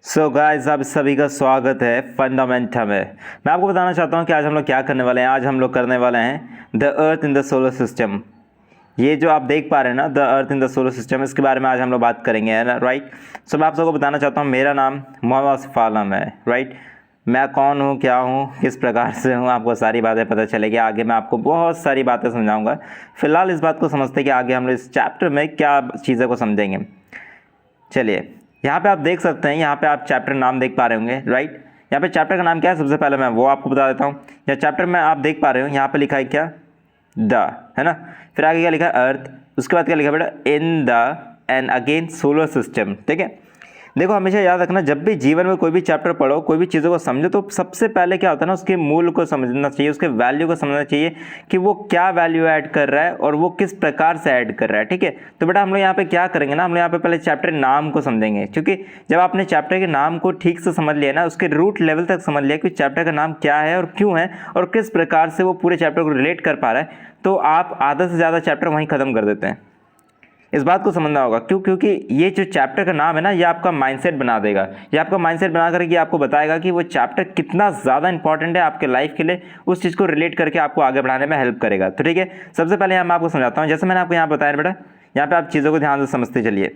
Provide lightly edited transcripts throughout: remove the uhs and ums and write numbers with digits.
So guys, आप सभी का स्वागत है फंडामेंटा में। मैं आपको बताना चाहता हूँ कि आज हम लोग क्या करने वाले हैं। आज हम लोग करने वाले हैं the earth in the solar system. ये जो आप देख पा रहे हैं ना, the earth in the solar system, इसके बारे में आज हम लोग बात करेंगे, है ना, राइट। सो मैं आप सबको बताना चाहता हूँ, मेरा नाम मोहम्मद आसिफ आलम है, राइट। मैं कौन हूँ, क्या हूँ, किस प्रकार से हूँ, आपको सारी बातें पता चलेगी। आगे मैं आपको बहुत सारी बातें समझाऊंगा। फिलहाल इस बात को समझते कि आगे हम लोग इस चैप्टर में क्या चीज़ों को समझेंगे। चलिए, यहाँ पे आप देख सकते हैं, यहाँ पे आप चैप्टर नाम देख पा रहे होंगे, राइट। यहाँ पे चैप्टर का नाम क्या है, सबसे पहले मैं वो आपको बता देता हूँ। या चैप्टर में आप देख पा रहे हो, यहाँ पे लिखा है क्या, द, है ना। फिर आगे क्या लिखा है, अर्थ। उसके बाद क्या लिखा है बेटा, in the end again solar system. ठीक है, देखो हमेशा याद रखना, जब भी जीवन में कोई भी चैप्टर पढ़ो, कोई भी चीज़ों को समझो, तो सबसे पहले क्या होता है ना, उसके मूल को समझना चाहिए, उसके वैल्यू को समझना चाहिए कि वो क्या वैल्यू ऐड कर रहा है और वो किस प्रकार से ऐड कर रहा है। ठीक है, तो बेटा हम लोग यहाँ पे क्या करेंगे ना, हम लोग यहाँ पे पहले चैप्टर नाम को समझेंगे, क्योंकि जब आपने चैप्टर के नाम को ठीक से समझ लिया ना, उसके रूट लेवल तक समझ लिया कि चैप्टर का नाम क्या है और क्यों है और किस प्रकार से वो पूरे चैप्टर को रिलेट कर पा रहा है, तो आप आधा से ज़्यादा चैप्टर वहीं ख़त्म कर देते हैं। इस बात को समझना होगा, क्योंकि ये जो चैप्टर का नाम है ना, ये आपका माइंडसेट बना देगा। ये आपका माइंडसेट बना करके आपको बताएगा कि वो चैप्टर कितना ज़्यादा इंपॉर्टेंट है आपके लाइफ के लिए, उस चीज़ को रिलेट करके आपको आगे बढ़ाने में हेल्प करेगा। तो ठीक है, सबसे पहले मैं आपको समझाता हूँ। जैसे मैंने आपको यहाँ बताया बेटा, यहाँ पे आप चीज़ों को ध्यान से समझते चलिए।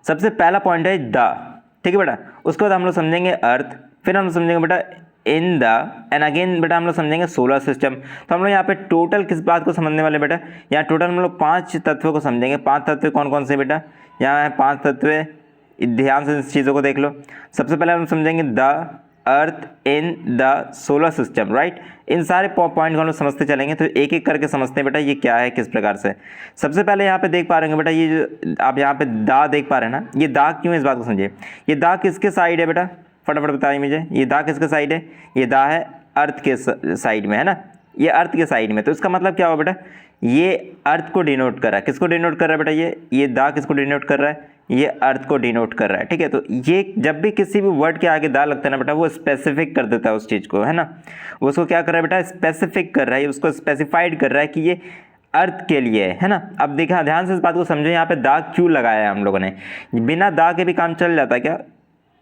सबसे पहला पॉइंट है द, ठीक है बेटा। उसके बाद हम लोग समझेंगे अर्थ, फिर हम लोग समझेंगे बेटा इन द, एंड अगेन बेटा हम लोग समझेंगे सोलर सिस्टम। तो हम लोग यहाँ पे टोटल किस बात को समझने वाले बेटा, यहाँ टोटल हम लोग 5 तत्वों को समझेंगे। 5 तत्व कौन कौन से बेटा, यहाँ है 5 तत्व, ध्यान से इस चीज़ों को देख लो। सबसे पहले हम समझेंगे the earth in the solar system, right. इन सारे पॉइंट को हम लोग समझते चलेंगे, तो एक एक करके समझते हैं बेटा ये क्या है, किस प्रकार से। सबसे पहले यहाँ पे देख पा रहे हैं बेटा, ये जो आप यहाँ पे दा देख पा रहे हैं ना, ये दा क्यों है, इस बात को समझिए। ये दा किसके साइड है बेटा, फटाफट बताइए मुझे, ये दा किसके साइड है। ये दा है अर्थ के साइड में, है ना, ये अर्थ के साइड में। तो इसका मतलब क्या हुआ बेटा, ये अर्थ को डिनोट कर रहा है। किसको डिनोट कर रहा है बेटा, ये दा किसको डिनोट कर रहा है, ये अर्थ को डिनोट कर रहा है। ठीक है, तो ये जब भी किसी भी वर्ड के आगे दा लगता है ना बेटा, वो स्पेसिफिक कर देता है उस चीज़ को, है ना। वो उसको क्या कर रहा है बेटा, स्पेसिफिक कर रहा है, उसको स्पेसिफाइड कर रहा है कि ये अर्थ के लिए है ना। अब देखा, ध्यान से इस बात को समझो, यहाँ पे दा क्यों लगाया है हम लोगों ने। बिना दा के भी काम चल जाता है क्या,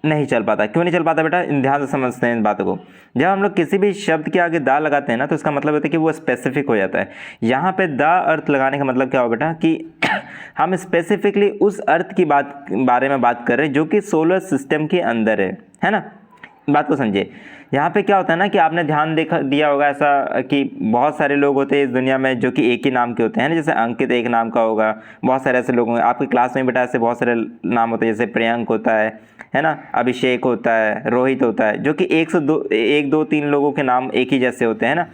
नहीं चल पाता। क्यों नहीं चल पाता बेटा, ध्यान से समझते हैं इन बातों को। जब हम लोग किसी भी शब्द के आगे दा लगाते हैं ना, तो इसका मतलब होता है कि वो स्पेसिफिक हो जाता है। यहाँ पे दा अर्थ लगाने का मतलब क्या हो बेटा, कि हम स्पेसिफिकली उस अर्थ की बारे में बात कर रहे हैं जो कि सोलर सिस्टम के अंदर है ना। बात को समझिए। यहाँ पे क्या होता है ना, कि आपने ध्यान दिया होगा ऐसा कि बहुत सारे लोग होते हैं इस दुनिया में जो कि एक ही नाम के होते हैं ना। जैसे अंकित एक नाम का होगा, बहुत सारे ऐसे लोग होंगे आपकी क्लास में बेटा, ऐसे बहुत सारे नाम होते हैं, जैसे प्रियंक होता है ना, अभिषेक होता है, रोहित होता है, जो कि 1 2 3 लोगों के नाम एक ही जैसे होते हैं ना।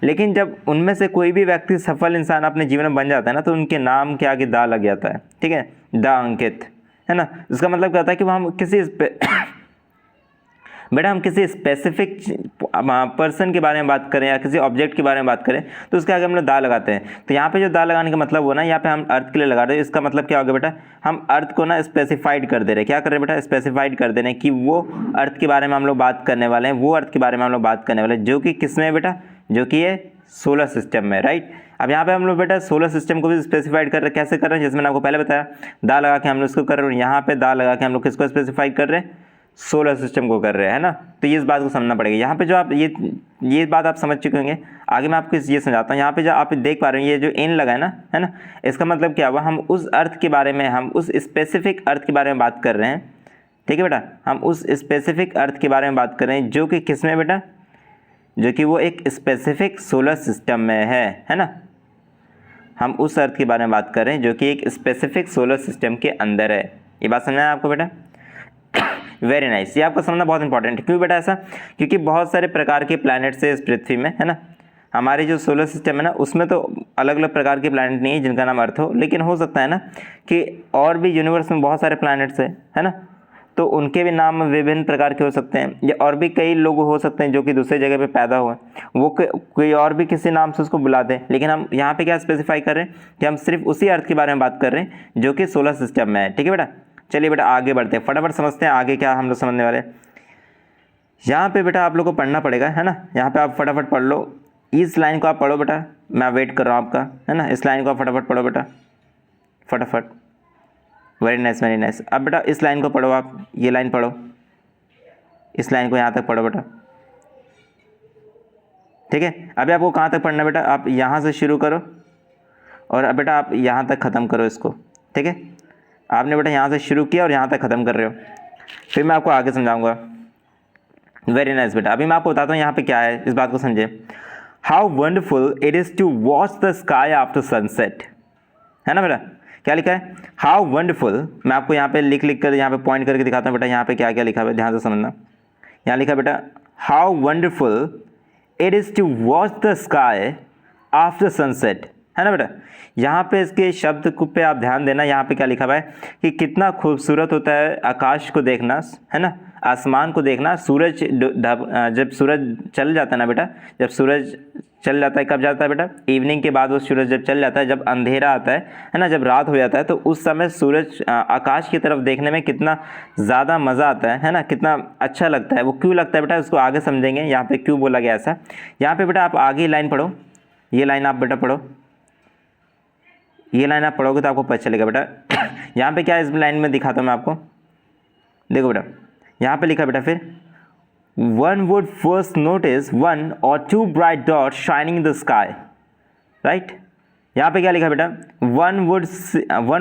लेकिन जब उनमें से कोई भी व्यक्ति सफल इंसान अपने जीवन में बन जाता है ना, तो उनके नाम के आगे दा लग जाता है। ठीक है, दा अंकित, है ना। इसका मतलब क्या होता है कि हम किसी बेटा हम किसी स्पेसिफिक पर्सन के बारे में बात करें या किसी ऑब्जेक्ट के बारे में बात करें, तो उसके आगे हम लोग दा लगाते हैं। तो यहाँ पे जो दा लगाने का मतलब हुआ ना, यहाँ पे हम अर्थ के लिए लगा रहे हैं। इसका मतलब क्या होगा बेटा, हम अर्थ को ना स्पेसिफाइड कर दे रहे हैं। क्या कर रहे हैं बेटा, स्पेसिफाइड कर दे रहे हैं कि वो अर्थ के बारे में हम लोग बात करने वाले हैं, वो अर्थ के बारे में हम लोग बात करने वाले हैं, जो कि किस में है बेटा, जो कि ये सोलर सिस्टम में, राइट। अब यहाँ पे हम लोग बेटा सोलर सिस्टम को भी स्पेसिफाइड कर रहे हैं। कैसे कर रहे हैं, जैसे मैंने आपको पहले बताया, दा लगा के हम लोग इसको कर रहे हैं। यहाँ पे दा लगा के हम लोग किसको स्पेसिफाइड कर रहे हैं, सोलर सिस्टम को कर रहे हैं ना। तो ये इस बात को समझना पड़ेगा। यहाँ पे जो आप ये बात आप समझ चुके होंगे। आगे मैं आपको ये समझाता हूँ। यहाँ पे जो आप देख पा रहे हैं, ये जो इन लगा है ना, इसका मतलब क्या हुआ, हम उस अर्थ के बारे में, हम उस स्पेसिफिक अर्थ के बारे में बात कर रहे हैं। ठीक है बेटा, हम उस स्पेसिफिक अर्थ के बारे में बात कर रहे हैं, जो कि किस में बेटा, जो कि वो एक स्पेसिफिक सोलर सिस्टम में है ना। हम उस अर्थ के बारे में बात कर रहे हैं जो कि एक स्पेसिफिक सोलर सिस्टम के अंदर है। ये बात समझना है आपको बेटा, वेरी नाइस। ये आपको समझना बहुत इंपॉर्टेंट है। क्यों बेटा ऐसा, क्योंकि बहुत सारे प्रकार के प्लैनेट्स है इस पृथ्वी में, है ना। हमारे जो सोलर सिस्टम है ना, उसमें तो अलग अलग प्रकार के प्लैनेट नहीं है जिनका नाम अर्थ हो, लेकिन हो सकता है ना कि और भी यूनिवर्स में बहुत सारे प्लैनेट्स है ना, तो उनके भी नाम विभिन्न प्रकार के हो सकते हैं। या और भी कई लोग हो सकते हैं जो कि दूसरे जगह पे पैदा हुए, वो कोई और भी किसी नाम से उसको बुलाते हैं। लेकिन हम यहाँ पे क्या स्पेसिफाई कर रहे हैं कि हम सिर्फ उसी अर्थ के बारे में बात कर रहे हैं जो कि सोलर सिस्टम में है। ठीक है बेटा, चलिए बेटा आगे बढ़ते हैं, फटाफट समझते हैं आगे क्या हम लोग समझने वाले। यहाँ पे बेटा आप लोग को पढ़ना पड़ेगा, है ना। यहाँ पे आप फटाफट पढ़ लो, इस लाइन को आप पढ़ो बेटा, मैं वेट कर रहा हूँ आपका, है ना। इस लाइन को आप फटाफट पढ़ो बेटा, फटाफट। Very nice very nice. अब बेटा इस लाइन को पढ़ो आप, ये लाइन पढ़ो, इस लाइन को यहाँ तक पढ़ो बेटा, ठीक है। अभी आपको कहाँ तक पढ़ना है बेटा, आप यहाँ से शुरू करो और अब बेटा आप यहाँ तक ख़त्म करो इसको, ठीक है। आपने बेटा यहाँ से शुरू किया और यहाँ तक ख़त्म कर रहे हो, फिर मैं आपको आगे समझाऊंगा। वेरी नाइस बेटा। अभी मैं आपको बताता हूँ यहाँ पे क्या है, इस बात को समझे। How wonderful it is to watch the sky after sunset, है ना बेटा। क्या लिखा है, हाउ वंडरफुल। मैं आपको यहाँ पे लिख कर यहाँ पे पॉइंट करके दिखाता हूँ बेटा, यहाँ पे क्या क्या लिखा हुआ है, ध्यान से समझना। यहाँ लिखा बेटा, how wonderful it is to watch the sky after sunset, है ना बेटा। यहाँ पे इसके शब्द को पे आप ध्यान देना, यहाँ पे क्या लिखा हुआ है कि कितना खूबसूरत होता है आकाश को देखना, है ना, आसमान को देखना। सूरज जब सूरज चल जाता है ना बेटा, जब सूरज चल जाता है, कब जाता है बेटा, इवनिंग के बाद वो सूरज जब चल जाता है, जब अंधेरा आता है ना, जब रात हो जाता है, तो उस समय सूरज आकाश की तरफ देखने में कितना ज़्यादा मज़ा आता है ना, कितना अच्छा लगता है। वो क्यों लगता है बेटा, उसको आगे समझेंगे, यहाँ पे क्यों बोला गया ऐसा। यहाँ पे बेटा आप आगे लाइन पढ़ो, ये लाइन आप बेटा पढ़ो, ये लाइन आप पढ़ोगे तो आपको पता चलेगा बेटा। यहाँ पे क्या इस लाइन में दिखाता हूँ मैं आपको, देखो बेटा, यहाँ पे लिखा बेटा, फिर one would first notice one और two bright dot shining in the sky, right. यहाँ पे क्या लिखा बेटा, one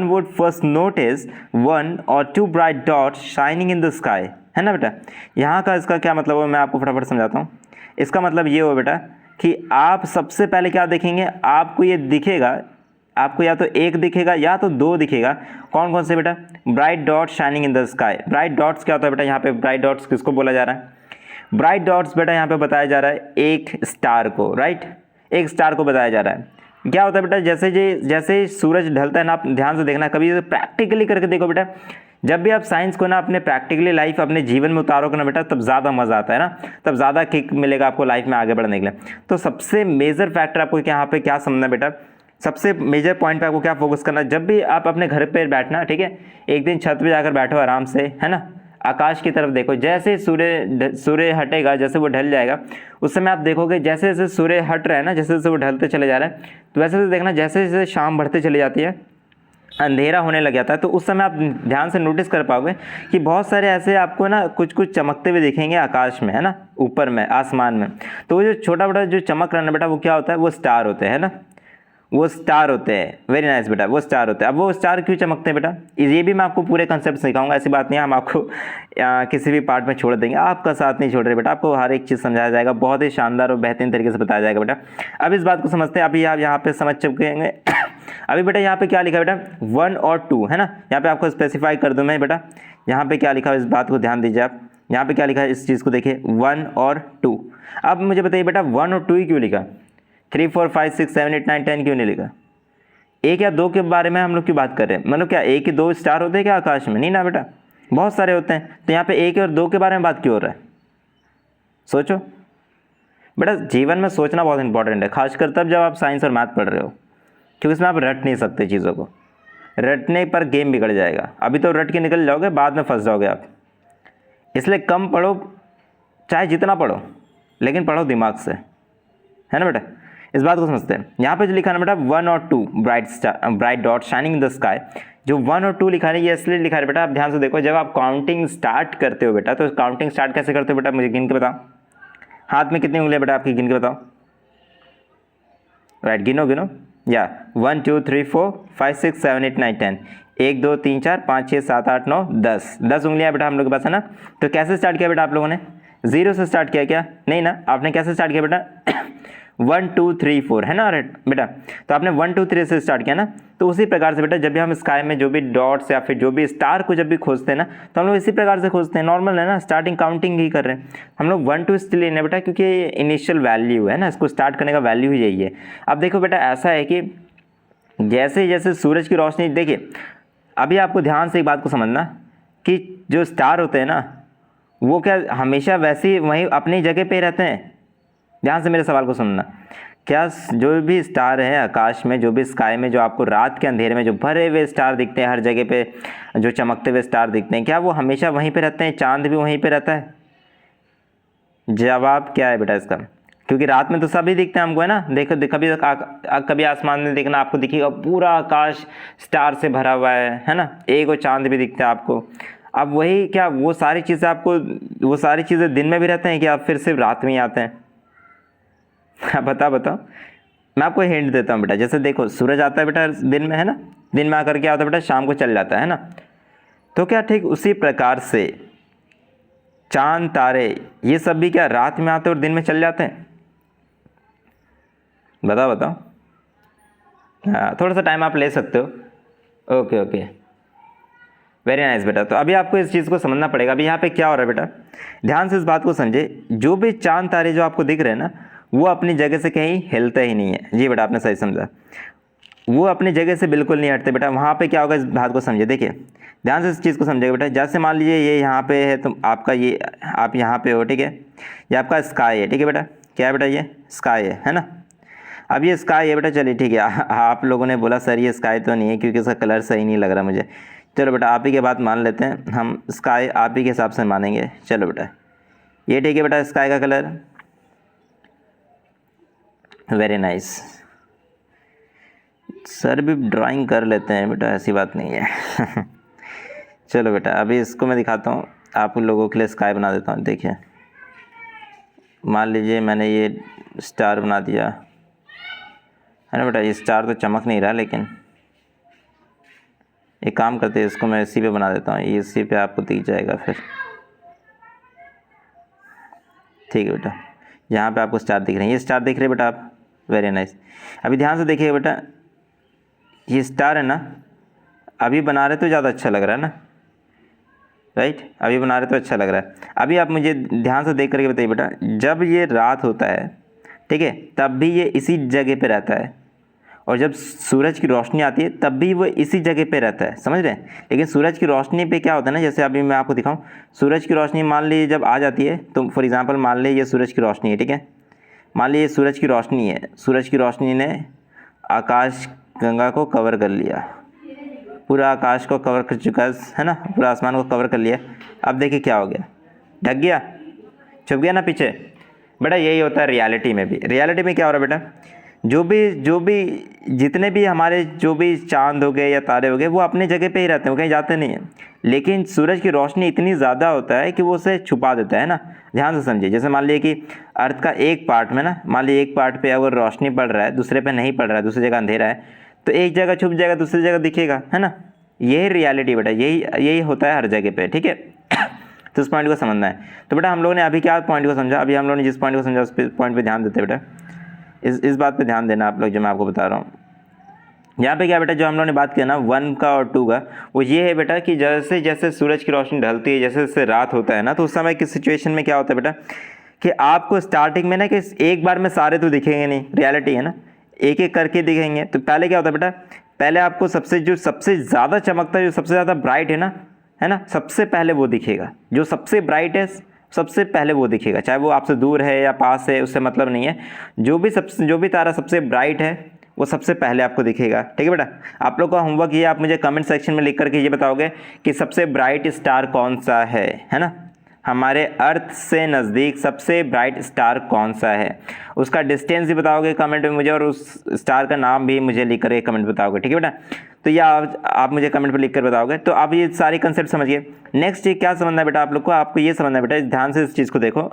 would first notice one और two bright dot shining in the sky, है ना बेटा। यहाँ का इसका क्या मतलब है, मैं आपको फटाफट समझाता हूँ। इसका मतलब ये हो बेटा कि आप सबसे पहले क्या देखेंगे, आपको ये दिखेगा, आपको या तो एक दिखेगा या तो दो दिखेगा। कौन कौन से बेटा, bright dot shining in the sky. Bright dots क्या होता है बेटा, यहाँ पे ब्राइट डॉट्स किसको बोला जा रहा है, ब्राइट डॉट्स बेटा यहाँ पे बताया जा रहा है एक स्टार को, राइट, एक स्टार को बताया जा रहा है। क्या होता है बेटा, जैसे सूरज ढलता है ना, आप ध्यान से देखना, कभी प्रैक्टिकली करके देखो बेटा। जब भी आप साइंस को ना अपने प्रैक्टिकली लाइफ अपने जीवन में उतारोगे ना बेटा, तब ज़्यादा मज़ा आता है ना, तब ज़्यादा किक मिलेगा आपको लाइफ में आगे बढ़ने के लिए। तो सबसे मेजर फैक्टर आपको यहाँ पे क्या समझना बेटा, सबसे मेजर पॉइंट पे आपको क्या फोकस करना, जब भी आप अपने घर पे बैठना, ठीक है, एक दिन छत पे जाकर बैठो आराम से, है ना, आकाश की तरफ देखो। जैसे सूर्य हटेगा, जैसे वो ढल जाएगा, उस समय आप देखोगे जैसे जैसे सूर्य हट रहा है ना, जैसे जैसे वो ढलते चले जा रहा है, तो वैसे वैसे देखना जैसे जैसे शाम बढ़ते चली जाती है, अंधेरा होने लग जाता है, तो उस समय आप ध्यान से नोटिस कर पाओगे कि बहुत सारे ऐसे आपको ना कुछ कुछ चमकते हुए दिखेंगे आकाश में, है ना, ऊपर में, आसमान में। तो वो जो छोटा बड़ा जो चमक रहा है ना बेटा, वो क्या होता है, वो स्टार होते हैं ना, वो स्टार होते हैं। वेरी नाइस बेटा, वो स्टार होते हैं। अब वो स्टार क्यों चमकते हैं बेटा, ये भी मैं आपको पूरे कंसेप्ट सिखाऊंगा, ऐसी बात नहीं है हम आपको किसी भी पार्ट में छोड़ देंगे, आपका साथ नहीं छोड़ रहे बेटा, आपको हर एक चीज़ समझाया जाएगा, बहुत ही शानदार और बेहतरीन तरीके से बताया जाएगा बेटा। अब इस बात को समझते हैं, अभी आप यहाँ पे समझ चुके हैं। अभी बेटा यहाँ पे क्या लिखा है बेटा, 1 और 2, है ना, यहाँ पे आपको स्पेसिफाई कर दूँ मैं बेटा, यहाँ पे क्या लिखा है, इस बात को ध्यान दीजिए आप। यहाँ पे क्या लिखा है, इस चीज़ को देखिए, 1 और 2। अब मुझे बताइए बेटा 1 और 2 ही क्यों लिखा, 3 4 5 6 7 8 9 10 क्यों नहीं लिखा। एक या दो के बारे में हम लोग क्यों बात कर रहे हैं, मतलब क्या एक ही दो स्टार होते हैं क्या आकाश में, नहीं ना बेटा, बहुत सारे होते हैं। तो यहाँ पे एक और दो के बारे में बात क्यों हो रहा है, सोचो बेटा। जीवन में सोचना बहुत इंपॉर्टेंट है, खासकर तब जब आप साइंस और मैथ पढ़ रहे हो, क्योंकि इसमें आप रट नहीं सकते चीज़ों को, रटने पर गेम बिगड़ जाएगा। अभी तो रट के निकल जाओगे, बाद में फंस जाओगे आप। इसलिए कम पढ़ो, चाहे जितना पढ़ो, लेकिन पढ़ो दिमाग से, है ना बेटा। इस बात को समझते हैं। यहाँ पे जो लिखा है ना बेटा 1 और 2 bright dot shining in the sky, जो 1 और 2 लिखा है ये इसलिए लिखा है बेटा, आप ध्यान से देखो, जब आप काउंटिंग स्टार्ट करते हो बेटा, तो काउंटिंग स्टार्ट कैसे करते हो बेटा, मुझे गिन के बताओ। हाथ में कितनी उंगलियां बेटा आपकी, गिन के बताओ। राइट, गिनो गिनो, या 1 2 3 4 5 6 7 8 9 10, 1 2 3 4 5 6 7 8 9 10 उंगलियां बेटा हम लोग के पास है ना। तो कैसे स्टार्ट किया बेटा आप लोगों ने, 0 से स्टार्ट किया क्या, नहीं ना, आपने कैसे स्टार्ट किया बेटा 1 2 3 4, है ना बेटा। तो आपने 1 2 3 से स्टार्ट किया ना। तो उसी प्रकार से बेटा जब भी हम स्काई में जो भी डॉट्स या फिर जो भी स्टार को जब भी खोजते हैं ना, तो हम लोग इसी प्रकार से खोजते हैं, नॉर्मल है ना, स्टार्टिंग काउंटिंग ही कर रहे हैं हम लोग। 1 2 इसलिए लेना बेटा क्योंकि ये इनिशियल वैल्यू है ना, इसको स्टार्ट करने का वैल्यू ही यही है। अब देखो बेटा ऐसा है कि जैसे जैसे सूरज की रोशनी, देखिए अभी आपको ध्यान से एक बात को समझना कि जो स्टार होते हैं ना, वो क्या हमेशा वैसे ही वहीं अपनी जगह पे रहते हैं। ध्यान से मेरे सवाल को सुनना, क्या जो भी स्टार है आकाश में, जो भी स्काई में, जो आपको रात के अंधेरे में जो भरे हुए स्टार दिखते हैं, हर जगह पे जो चमकते हुए स्टार दिखते हैं, क्या वो हमेशा वहीं पे रहते हैं, चांद भी वहीं पे रहता है। जवाब क्या है बेटा इसका, क्योंकि रात में तो सभी दिखते हैं हमको, है ना। देखो कभी कभी आसमान में देखना, आपको दिखेगा पूरा आकाश स्टार से भरा हुआ है ना, एक और चांद भी दिखता है आपको। अब वही क्या वो सारी चीज़ें आपको, वो सारी चीज़ें दिन में भी रहते हैं कि आप फिर सिर्फ रात में ही आते हैं? बताओ। मैं आपको हिंट देता हूँ बेटा। जैसे देखो सूरज आता है बेटा दिन में, है ना, दिन में आकर क्या होता है बेटा, शाम को चल जाता है ना। तो क्या ठीक उसी प्रकार से चांद तारे ये सब भी क्या रात में आते और दिन में चल जाते हैं? बताओ। हाँ, थोड़ा सा टाइम आप ले सकते हो। ओके वेरी नाइस बेटा। तो अभी आपको इस चीज़ को समझना पड़ेगा। अभी यहाँ पे क्या हो रहा है बेटा, ध्यान से इस बात को समझे। जो भी चांद तारे जो आपको दिख रहे हैं ना, वो अपनी जगह से कहीं हिलते ही नहीं है। जी बेटा, आपने सही समझा, वो अपनी जगह से बिल्कुल नहीं हटते बेटा। वहाँ पे क्या होगा, इस बात को समझे। देखिए ध्यान से इस चीज़ को समझिएगा बेटा। जैसे मान लीजिए ये यहाँ पे है, तो आपका ये आप यहाँ पे हो, ठीक है, ये आपका स्काई है, ठीक है बेटा। क्या है बेटा, ये स्काई है ना। अब ये स्काई है बेटा, चलिए ठीक है। आप लोगों ने बोला सर ये स्काई तो नहीं है क्योंकि इसका कलर सही नहीं लग रहा मुझे। चलो बेटा आप ही के बात मान लेते हैं, हम स्काई आप ही के हिसाब से मानेंगे। चलो बेटा ये ठीक है बेटा, स्काई का कलर। Very nice. सर भी ड्राइंग कर लेते हैं बेटा, ऐसी बात नहीं है। चलो बेटा अभी इसको मैं दिखाता हूँ आप लोगों के लिए, स्काई बना देता हूँ। देखिए मान लीजिए मैंने ये स्टार बना दिया, है ना बेटा। ये स्टार तो चमक नहीं रहा, लेकिन एक काम करते हैं, इसको मैं इसी पे बना देता हूँ, ये इसी पे आपको दिख जाएगा फिर। ठीक है बेटा, यहाँ पे आपको स्टार दिख रहे हैं, ये स्टार दिख रहे हैं बेटा आप। Very nice. अभी ध्यान से देखिए बेटा, ये स्टार है ना, अभी बना रहे तो ज़्यादा अच्छा लग रहा है ना, राइट। अभी बना रहे तो अच्छा लग रहा है। अभी आप मुझे ध्यान से देख करके बताइए बेटा, जब ये रात होता है, ठीक है, तब भी ये इसी जगह पे रहता है, और जब सूरज की रोशनी आती है तब भी वो इसी जगह पे रहता है, समझ रहे हैं। लेकिन सूरज की रोशनी पे क्या होता है ना, जैसे अभी मैं आपको दिखाऊं, सूरज की रोशनी मान लीजिए जब आ जाती है, तो फॉर एग्जांपल मान लीजिए ये सूरज की रोशनी है, ठीक है। मान लीजिए सूरज की रोशनी है, सूरज की रोशनी ने आकाश गंगा को कवर कर लिया, पूरा आकाश को कवर कर चुका है ना, पूरा आसमान को कवर कर लिया। अब देखिए क्या हो गया, ढक गया, छुप गया ना पीछे। बेटा यही होता है रियलिटी में भी। रियलिटी में क्या हो रहा है बेटा, जो भी जितने भी हमारे जो भी चांद हो गए या तारे हो गए, वो अपनी जगह पे ही रहते हैं, वो कहीं जाते नहीं हैं। लेकिन सूरज की रोशनी इतनी ज़्यादा होता है कि वो उसे छुपा देता है ना। ध्यान से समझिए, जैसे मान लीजिए कि अर्थ का एक पार्ट में ना, मान लीजिए एक पार्ट पे अगर रोशनी पड़ रहा है, दूसरे पे नहीं पड़ रहा है, दूसरी जगह अंधेरा है, तो एक जगह छुप जाएगा, दूसरी जगह दिखेगा, है ना। यही रियलिटी बेटा, यही होता है हर जगह पे, ठीक है। तो उस पॉइंट को समझना है। तो बेटा हम लोगों ने अभी क्या पॉइंट को समझा, अभी हम लोगों ने जिस पॉइंट को समझा उस पॉइंट पे ध्यान देते बेटा। इस बात पे ध्यान देना आप लोग, जो मैं आपको बता रहा हूँ। यहाँ पे क्या बेटा, जो हम लोगों ने बात किया ना 1 का और 2 का, वो ये है बेटा कि जैसे जैसे सूरज की रोशनी ढलती है, जैसे जैसे रात होता है ना, तो उस समय की सिचुएशन में क्या होता है बेटा कि आपको स्टार्टिंग में ना कि एक बार में सारे तो दिखेंगे नहीं, रियलिटी है ना, एक एक करके दिखेंगे। तो पहले क्या होता है बेटा, पहले आपको सबसे ज़्यादा चमकता है, जो सबसे ज़्यादा ब्राइट है ना, सबसे पहले वो दिखेगा। जो सबसे ब्राइट है सबसे पहले वो दिखेगा, चाहे वो आपसे दूर है या पास है, उससे मतलब नहीं है। जो भी तारा सबसे ब्राइट है वो सबसे पहले आपको दिखेगा, ठीक है बेटा। आप लोग का होमवर्क ये, आप मुझे कमेंट सेक्शन में लिख करके ये बताओगे कि सबसे ब्राइट स्टार कौन सा है ना। हमारे अर्थ से नज़दीक सबसे ब्राइट स्टार कौन सा है, उसका डिस्टेंस भी बताओगे कमेंट में मुझे, और उस स्टार का नाम भी मुझे लिख करके कमेंट बताओगे, ठीक है बेटा। तो ये आप मुझे कमेंट पर लिख कर बताओगे। तो आप ये सारी कंसेप्ट समझिए। नेक्स्ट ये क्या समझना है बेटा आप लोग को, आपको ये समझना है बेटा, ध्यान से इस चीज़ को देखो।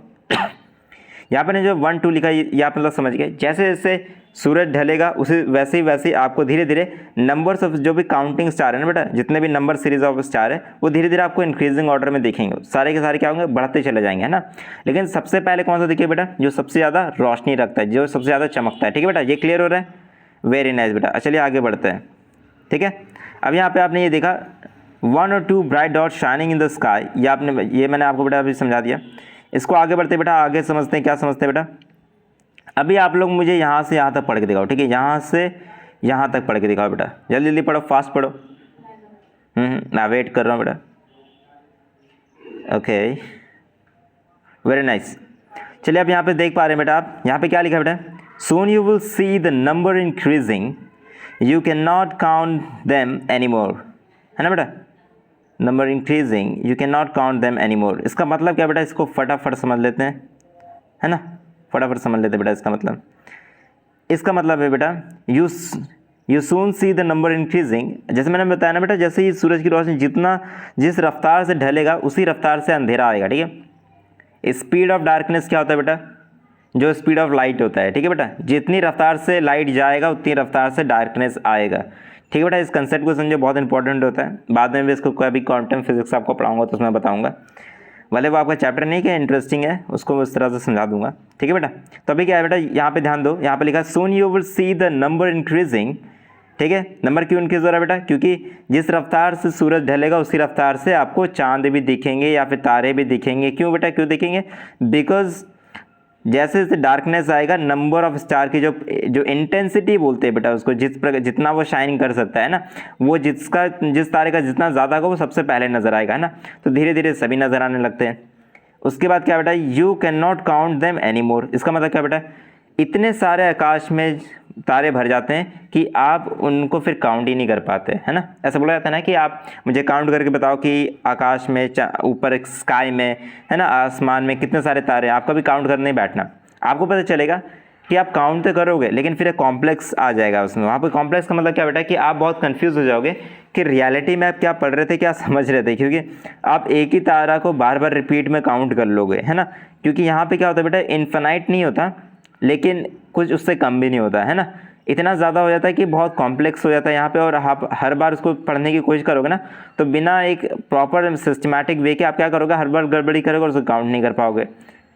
यहाँ पर जो 1 2 लिखा है, ये आप मतलब समझ गए। जैसे जैसे सूरज ढलेगा उसे वैसे ही आपको धीरे धीरे नंबर्स ऑफ जो भी काउंटिंग स्टार है ना बेटा, जितने भी नंबर सीरीज ऑफ स्टार है, वो धीरे धीरे आपको इंक्रीजिंग ऑर्डर में दिखेंगे। सारे के सारे क्या होंगे, बढ़ते चले जाएंगे, है ना। लेकिन सबसे पहले कौन सा दिखे बेटा, जो सबसे ज़्यादा रोशनी रखता है, जो सबसे ज़्यादा चमकता है, ठीक है बेटा। ये क्लियर हो रहा है, वेरी नाइस बेटा। चलिए आगे बढ़ते हैं, ठीक है। अब यहाँ पे आपने ये देखा 1 और 2 bright dot shining in the sky, ये मैंने आपको बेटा अभी समझा दिया। इसको आगे बढ़ते बेटा, आगे समझते हैं क्या समझते हैं बेटा। अभी आप लोग मुझे यहाँ से यहाँ तक पढ़ के दिखाओ, ठीक है, यहाँ से यहाँ तक पढ़ के दिखाओ बेटा, जल्दी जल्दी पढ़ो, फास्ट पढ़ो। मैं वेट कर रहा हूँ बेटा। Okay very nice. चलिए अब यहाँ पे देख पा रहे हैं बेटा आप, यहाँ पे क्या लिखा है बेटा, soon you will see the number increasing, you can not count them any more, है ना बेटा। Number increasing, you can not count them any more, इसका मतलब क्या बेटा, इसको फटाफट समझ लेते हैं, है ना। फटाफट समझ लेते बेटा इसका मतलब। इसका मतलब है बेटा you soon see the number increasing, जैसे मैंने बताया ना बेटा, जैसे ही सूरज की रोशनी जिस रफ्तार से ढलेगा उसी रफ्तार से अंधेरा आएगा, ठीक है। स्पीड ऑफ डार्कनेस क्या होता है बेटा, जो स्पीड ऑफ लाइट होता है, ठीक है बेटा, जितनी रफ्तार से लाइट जाएगा उतनी रफ्तार से डार्कनेस आएगा, ठीक है बेटा। इस कंसेप्ट को समझो, बहुत इंपॉर्टेंट होता है। बाद में भी इसको कभी क्वांटम फिजिक्स आपको पढ़ाऊंगा तो उसमें बताऊंगा, भले वो आपका चैप्टर नहीं क्या इंटरेस्टिंग है, उसको मैं उस तरह से समझा दूंगा, ठीक है बेटा। तो अभी क्या है बेटा, यहाँ पे ध्यान दो, यहाँ पे लिखा soon you will see the number increasing, ठीक है। नंबर क्यों इंक्रीज हो रहा है बेटा, क्योंकि जिस रफ्तार से सूरज ढलेगा उसी रफ्तार से आपको चांद भी दिखेंगे या फिर तारे भी दिखेंगे। क्यों बेटा, क्यों दिखेंगे, बिकॉज जैसे जैसे डार्कनेस आएगा नंबर ऑफ स्टार की जो इंटेंसिटी बोलते हैं बेटा उसको, जितना वो शाइन कर सकता है ना, वो जिस तारे का जितना ज़्यादा होगा वो सबसे पहले नज़र आएगा, है ना। तो धीरे धीरे सभी नज़र आने लगते हैं। उसके बाद क्या बेटा, you can not count them any more. इसका मतलब क्या बेटा, इतने सारे आकाश में तारे भर जाते हैं कि आप उनको फिर काउंट ही नहीं कर पाते, है ना। ऐसा बोला जाता है ना कि आप मुझे काउंट करके बताओ कि आकाश में ऊपर एक स्काई में, है ना, आसमान में कितने सारे तारे हैं। आप कभी काउंट करने नहीं बैठना, आपको पता चलेगा कि आप काउंट तो करोगे लेकिन फिर एक कॉम्प्लेक्स आ जाएगा उसमें। वहाँ पर कॉम्प्लेक्स का मतलब क्या बेटा कि आप बहुत कंफ्यूज हो जाओगे कि रियलिटी में आप क्या पढ़ रहे थे, क्या समझ रहे थे, क्योंकि आप एक ही तारा को बार बार रिपीट में काउंट कर लोगे, है ना। क्योंकि यहाँ पे क्या होता है बेटा, इन्फिनाइट नहीं होता लेकिन कुछ उससे कम भी नहीं होता, है ना। इतना ज़्यादा हो जाता है कि बहुत कॉम्प्लेक्स हो जाता है यहाँ पे, और आप हर बार उसको पढ़ने की कोशिश करोगे ना तो बिना एक प्रॉपर सिस्टमैटिक वे के आप क्या करोगे, हर बार गड़बड़ी करोगे और उसको काउंट नहीं कर पाओगे,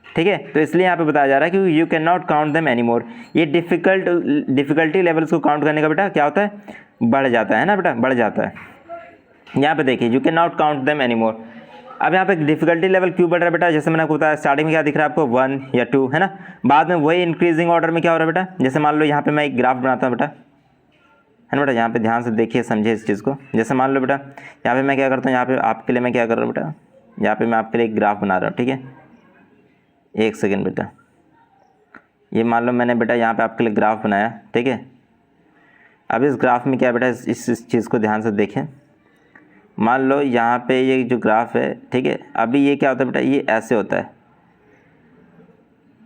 ठीक है। तो इसलिए यहाँ पे बताया जा रहा है कि you can not count them any more. ये डिफ़िकल्टी लेवल्स को काउंट करने का बेटा क्या होता है, बढ़ जाता है ना बेटा, बढ़ जाता है। यहाँ पे देखिए you can not count them any more. अब यहाँ पे डिफिकल्टी लेवल क्यों बढ़ रहा है बेटा, जैसे मैंने आपको बताया स्टार्टिंग में क्या दिख रहा है आपको 1 या 2, है ना। बाद में वही इंक्रीजिंग ऑर्डर में क्या हो रहा है बेटा, जैसे मान लो यहाँ पे मैं एक ग्राफ बनाता हूँ बेटा, है ना बेटा। यहाँ पे ध्यान से देखिए समझिए इस चीज़ को। जैसे मान लो बेटा यहाँ पे मैं क्या करता हूँ, यहाँ पे आपके लिए मैं क्या कर रहा हूँ बेटा, यहाँ पे मैं आपके लिए एक ग्राफ बना रहा हूँ, ठीक है। एक सेकेंड बेटा, ये मान लो मैंने बेटा यहाँ पे आपके लिए ग्राफ बनाया, ठीक है। अब इस ग्राफ में क्या बेटा, इस चीज़ को ध्यान से देखें। मान लो यहाँ पे ये जो ग्राफ है, ठीक है, अभी ये क्या होता है बेटा, ये ऐसे होता है,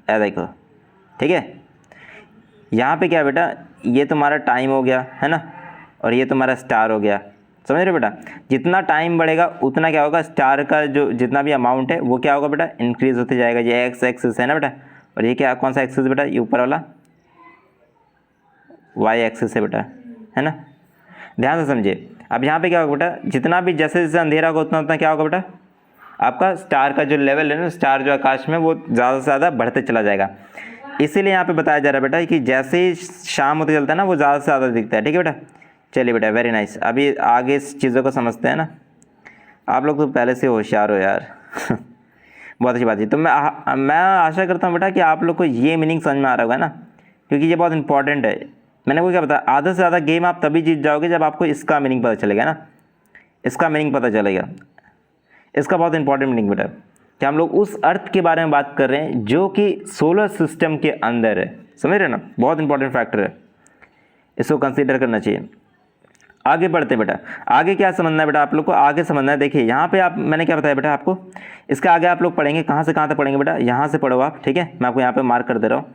ऐसा देखो, ठीक है। यहाँ पे क्या बेटा, ये तुम्हारा टाइम हो गया, है ना, और ये तुम्हारा स्टार हो गया, समझ रहे हो बेटा। जितना टाइम बढ़ेगा उतना क्या होगा, स्टार का जो जितना भी अमाउंट है वो क्या होगा बेटा, इंक्रीज होते जाएगा। ये एक्स एक्सिस है ना बेटा, और ये क्या, कौन सा एक्सिस बेटा, ये ऊपर वाला वाई एक्सिस है बेटा, है ना। ध्यान से समझिए। अब यहाँ पे क्या होगा बेटा, जितना भी जैसे जैसे अंधेरा होगा उतना उतना क्या होगा बेटा, आपका स्टार का जो लेवल है ना, स्टार जो आकाश में, वो ज़्यादा से ज़्यादा बढ़ते चला जाएगा। इसीलिए यहाँ पे बताया जा रहा है बेटा कि जैसे ही शाम होते चलता है ना वो ज़्यादा से ज़्यादा दिखता है, ठीक है बेटा। चलिए बेटा, वेरी नाइस। अभी आगे इस चीज़ों को समझते हैं ना। आप लोग तो पहले से होशियार हो यार बहुत अच्छी बात है। तो मैं आशा करता हूँ बेटा कि आप लोग को ये मीनिंग समझ में आ रहा होगा ना, क्योंकि ये बहुत इंपॉर्टेंट है। मैंने को क्या बताया, आधा से ज़्यादा गेम आप तभी जीत जाओगे जब आपको इसका मीनिंग पता चलेगा ना, इसका मीनिंग पता चलेगा। इसका बहुत इंपॉर्टेंट मीनिंग बेटा कि हम लोग उस अर्थ के बारे में बात कर रहे हैं जो कि सोलर सिस्टम के अंदर है, समझ रहे हैं ना, बहुत इंपॉर्टेंट फैक्टर है, इसको कंसीडर करना चाहिए। आगे बढ़ते बेटा, आगे क्या समझना है बेटा आप लोग को, आगे समझना है। देखिए यहाँ पे आप, मैंने क्या बताया बेटा आपको, इसके आगे आप लोग पढ़ेंगे, कहाँ से कहाँ तक पढ़ेंगे बेटा, यहाँ से पढ़ो आप, ठीक है। मैं आपको यहाँ पे मार्क कर दे रहा हूँ,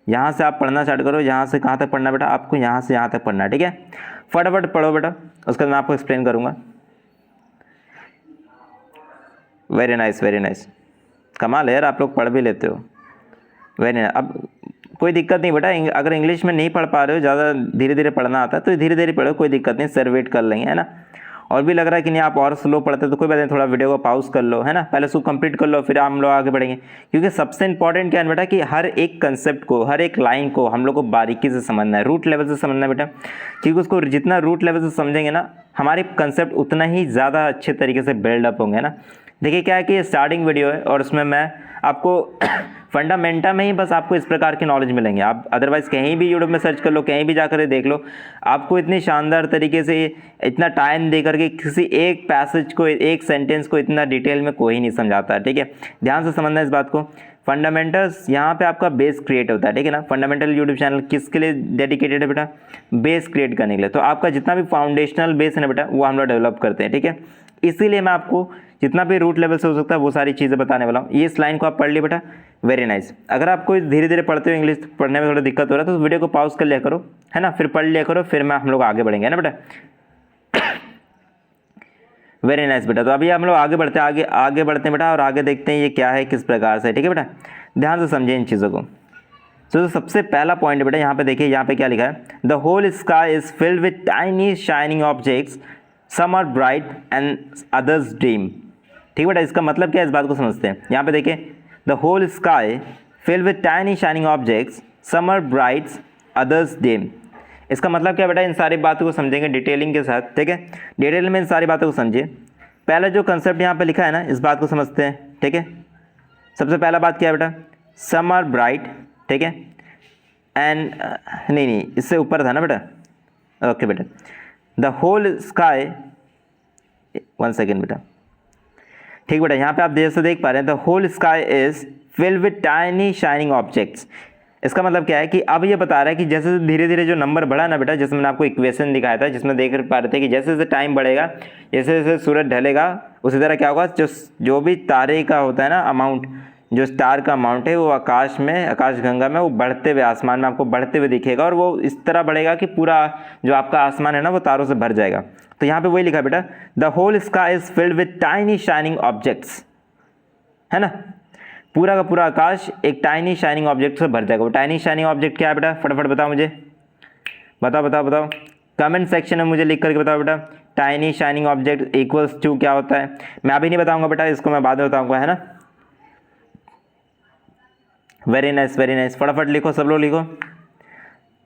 यहाँ से आप पढ़ना स्टार्ट करो। यहाँ से कहाँ तक पढ़ना बेटा, आपको यहाँ से यहाँ तक पढ़ना है, ठीक है। फटाफट पढ़ो बेटा, उसके बाद मैं आपको एक्सप्लेन करूँगा। वेरी नाइस, वेरी नाइस, कमाल है यार, आप लोग पढ़ भी लेते हो, वेरी नाइस। अब कोई दिक्कत नहीं बेटा, अगर इंग्लिश में नहीं पढ़ पा रहे हो, ज़्यादा धीरे धीरे पढ़ना आता है तो धीरे धीरे पढ़ो, कोई दिक्कत नहीं, सर वेट कर लेंगे, है ना। और भी लग रहा है कि नहीं आप और स्लो पढ़ते तो कोई बात नहीं, थोड़ा वीडियो को पॉज कर लो, है ना, पहले उसको कंप्लीट कर लो, फिर हम लोग आगे बढ़ेंगे। क्योंकि सबसे इंपॉर्टेंट क्या है बेटा कि हर एक कंसेप्ट को, हर एक लाइन को हम लोग को बारीकी से समझना है, रूट लेवल से समझना है बेटा। क्योंकि उसको जितना रूट लेवल से समझेंगे ना, हमारे कंसेप्ट उतना ही ज़्यादा अच्छे तरीके से बिल्डअप होंगे ना। देखिए क्या है कि स्टार्टिंग वीडियो है और उसमें मैं आपको फंडामेंटा में ही बस आपको इस प्रकार की नॉलेज मिलेंगे। आप अदरवाइज़ कहीं भी यूट्यूब में सर्च कर लो, कहीं भी जाकर देख लो, आपको इतनी शानदार तरीके से इतना टाइम दे करके किसी एक पैसेज को, एक सेंटेंस को इतना डिटेल में कोई नहीं समझाता है, ठीक है। ध्यान से समझना इस बात को। फंडामेंटल्स यहाँ पे आपका बेस क्रिएट होता है, ठीक है ना। फंडामेंटल यूट्यूब चैनल किसके लिए डेडिकेटेड है बेटा, बेस क्रिएट करने के लिए। तो आपका जितना भी फाउंडेशनल बेस है ना बेटा, वो हम लोग डेवलप करते हैं, ठीक है। इसीलिए मैं आपको जितना भी रूट लेवल से हो सकता है वो सारी चीज़ें बताने वाला हूँ। ये इस लाइन को आप पढ़ लिए बेटा, वेरी नाइस। अगर आपको धीरे धीरे पढ़ते हो, इंग्लिश पढ़ने में थोड़ा दिक्कत हो रहा है, तो वीडियो को पॉज कर लिया करो, है ना, फिर पढ़ लिया करो, फिर हम लोग आगे बढ़ेंगे, है ना बेटा। वेरी नाइस बेटा। तो अभी हम लोग आगे बढ़ते हैं, आगे बढ़ते हैं बेटा, और आगे देखते हैं ये क्या है, किस प्रकार से, ठीक है बेटा। ध्यान से समझें इन चीज़ों को। तो सबसे पहला पॉइंट बेटा यहाँ पे देखिए, यहाँ पे क्या लिखा है, the whole sky is filled with tiny shining objects, some are bright and others dim. ठीक बेटा, इसका मतलब क्या है, इस बात को समझते हैं। यहाँ पे देखिए, the whole sky filled with tiny shining objects, some are bright others dim. इसका मतलब क्या बेटा, इन सारी बातों को समझेंगे डिटेलिंग के साथ, ठीक है। डिटेल में इन सारी बातों को समझिए। पहला जो कंसेप्ट यहाँ पे लिखा है ना, इस बात को समझते हैं, ठीक है। सबसे पहला बात क्या है बेटा, सम आर ब्राइट, ठीक है, एंड नहीं, इससे ऊपर था ना बेटा, ओके बेटा। द होल स्काई, 1 सेकेंड बेटा, ठीक बेटा। यहाँ पे आप जैसे देख पा रहे हैं, the whole sky is filled with tiny shining objects. इसका मतलब क्या है कि अब ये बता रहा है कि जैसे धीरे धीरे जो नंबर बढ़ा ना बेटा, जैसे मैंने आपको इक्वेशन दिखाया था, जिसमें देख पा रहे थे कि जैसे जैसे टाइम बढ़ेगा, जैसे जैसे सूरज ढलेगा, उसी तरह क्या होगा, जो भी तारे का होता है ना अमाउंट, जो स्टार का अमाउंट है, वो आकाश में, आकाश गंगा में वो बढ़ते हुए, आसमान में आपको बढ़ते हुए दिखेगा, और वो इस तरह बढ़ेगा कि पूरा जो आपका आसमान है ना, वो तारों से भर जाएगा। तो यहाँ पे वही लिखा बेटा, the whole sky is filled with tiny shining objects, है ना। पूरा का पूरा आकाश एक टाइनी शाइनिंग ऑब्जेक्ट से भर जाएगा। वो टाइनी शाइनिंग ऑब्जेक्ट क्या है बेटा, फटाफट बताओ मुझे, बताओ कमेंट सेक्शन में मुझे लिख करके बताओ बेटा। Tiny shining object equals to क्या होता है, मैं अभी नहीं बताऊंगा बेटा, इसको मैं बाद में बताऊंगा, है ना। वेरी नाइस, फटाफट लिखो, सब लोग लिखो,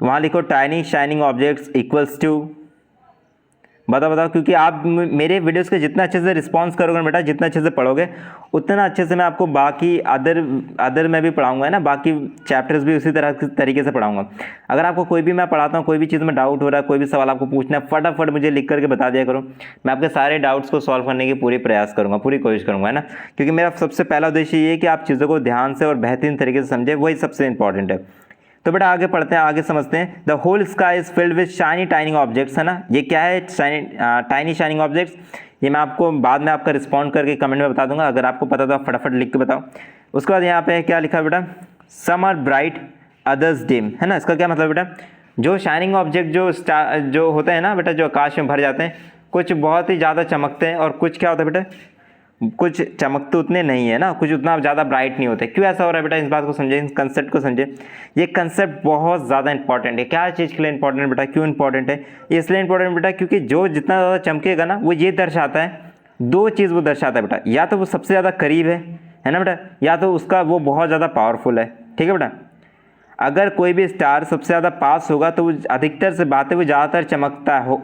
वहाँ लिखो tiny shining objects equals to, बताओ, क्योंकि आप मेरे वीडियोस के जितना अच्छे से रिस्पांस करोगे बेटा, जितना अच्छे से पढ़ोगे, उतना अच्छे से मैं आपको बाकी अदर में भी पढ़ाऊंगा, है ना, बाकी चैप्टर्स भी उसी तरीके से पढ़ाऊंगा। अगर आपको कोई भी मैं पढ़ाता हूँ, कोई भी चीज़ में डाउट हो रहा है, कोई भी सवाल आपको पूछना है, फटाफट मुझे लिख करके बता दिया करो, मैं आपके सारे डाउट्स को सॉल्व करने की पूरी प्रयास करूँगा, पूरी कोशिश करूँगा, है ना। क्योंकि मेरा सबसे पहला उद्देश्य ये है कि आप चीज़ों को ध्यान से और बेहतरीन तरीके से समझे, वही सबसे इंपॉर्टेंट है। तो बेटा आगे पढ़ते हैं, आगे समझते हैं। The whole sky is filled with shiny tining objects, है ना। ये क्या है, टाइनी शाइनिंग ऑब्जेक्ट्स, ये मैं आपको बाद में आपका रिस्पॉन्ड करके कमेंट में बता दूंगा। अगर आपको पता तो आप फटाफट लिख के बताओ। उसके बाद यहाँ पे क्या लिखा है बेटा, some are bright others dim, है ना। इसका क्या मतलब बेटा, जो शाइनिंग ऑब्जेक्ट जो होते हैं ना बेटा, जो आकाश में भर जाते हैं, कुछ बहुत ही ज़्यादा चमकते हैं, और कुछ क्या होता है बेटा, कुछ चमकते उतने नहीं है ना, कुछ उतना ज़्यादा ब्राइट नहीं होते। क्यों ऐसा हो रहा है बेटा, इस बात को समझे, इस कंसेप्ट को समझे। ये कंसेप्ट बहुत ज़्यादा इंपॉर्टेंट है। क्या चीज़ के लिए इंपॉर्टेंट बेटा, क्यों इंपॉर्टेंट है, इसलिए इंपॉर्टेंट बेटा क्योंकि जो जितना ज़्यादा चमकेगा ना, वो ये दर्शाता है, दो चीज़ वो दर्शाता है बेटा, या तो वो सबसे ज़्यादा करीब है ना बेटा, या तो उसका वो बहुत ज़्यादा पावरफुल है, ठीक है बेटा। अगर कोई भी स्टार सबसे ज़्यादा पास होगा तो वो अधिकतर से बात है, वो ज़्यादातर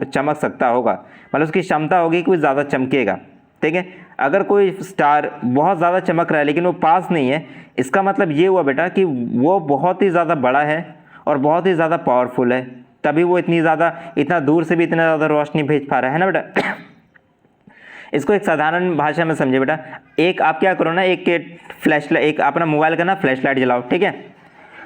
चमक सकता होगा, मतलब उसकी क्षमता होगी कि वो ज़्यादा चमकेगा, ठीक है। अगर कोई स्टार बहुत ज़्यादा चमक रहा है लेकिन वो पास नहीं है, इसका मतलब ये हुआ बेटा कि वो बहुत ही ज़्यादा बड़ा है और बहुत ही ज़्यादा पावरफुल है, तभी वो इतना दूर से भी इतना ज़्यादा रोशनी भेज पा रहा है ना बेटा। इसको एक साधारण भाषा में समझे बेटा। एक आप क्या करो ना, एक अपना मोबाइल का ना फ्लैश लाइट जलाओ, ठीक है।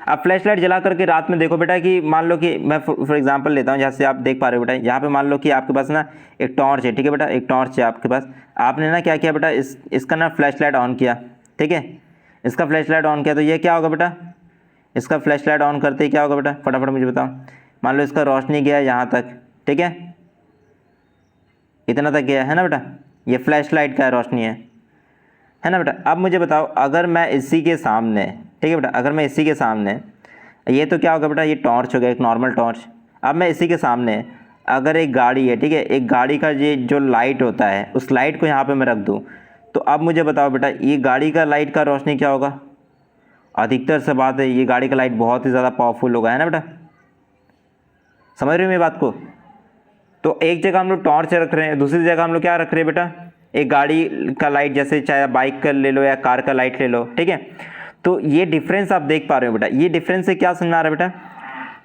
आप फ्लैश लाइट जला करके रात में देखो बेटा कि मान लो कि मैं फॉर एग्जांपल लेता हूँ, जहाँ से आप देख पा रहे हो बेटा, यहाँ पे मान लो कि आपके पास ना एक टॉर्च है, ठीक है बेटा, एक टॉर्च है आपके पास। आपने ना क्या किया बेटा, इसका ना फ्लैश लाइट ऑन किया, ठीक है, इसका फ्लैश लाइट ऑन किया, तो ये क्या होगा बेटा, इसका फ्लैश लाइट ऑन करते ही क्या होगा बेटा, फटाफट मुझे बताओ। मान लो इसका रोशनी गया यहाँ तक, ठीक है, इतना तक गया है ना बेटा, ये फ्लैश लाइट का रोशनी है ना बेटा। अब मुझे बताओ, अगर मैं इसी के सामने, ठीक है बेटा, अगर मैं इसी के सामने, ये तो क्या होगा बेटा, ये टॉर्च हो गया, एक नॉर्मल टॉर्च। अब मैं इसी के सामने अगर एक गाड़ी है, ठीक है, एक गाड़ी का ये जो लाइट होता है, उस लाइट को यहाँ पे मैं रख दूँ, तो अब मुझे बताओ बेटा, ये गाड़ी का लाइट का रोशनी क्या होगा, अधिकतर से बात है ये गाड़ी का लाइट बहुत ही ज़्यादा पावरफुल होगा, है ना बेटा। समझ रहे हो मेरी बात को। तो एक जगह हम लोग टॉर्च रख रहे हैं, दूसरी जगह हम लोग क्या रख रहे हैं बेटा, एक गाड़ी का लाइट, जैसे चाहे बाइक का ले लो या कार का लाइट ले लो, ठीक है। तो ये डिफरेंस आप देख पा रहे हो बेटा। ये डिफरेंस से क्या समझ में आ रहा है बेटा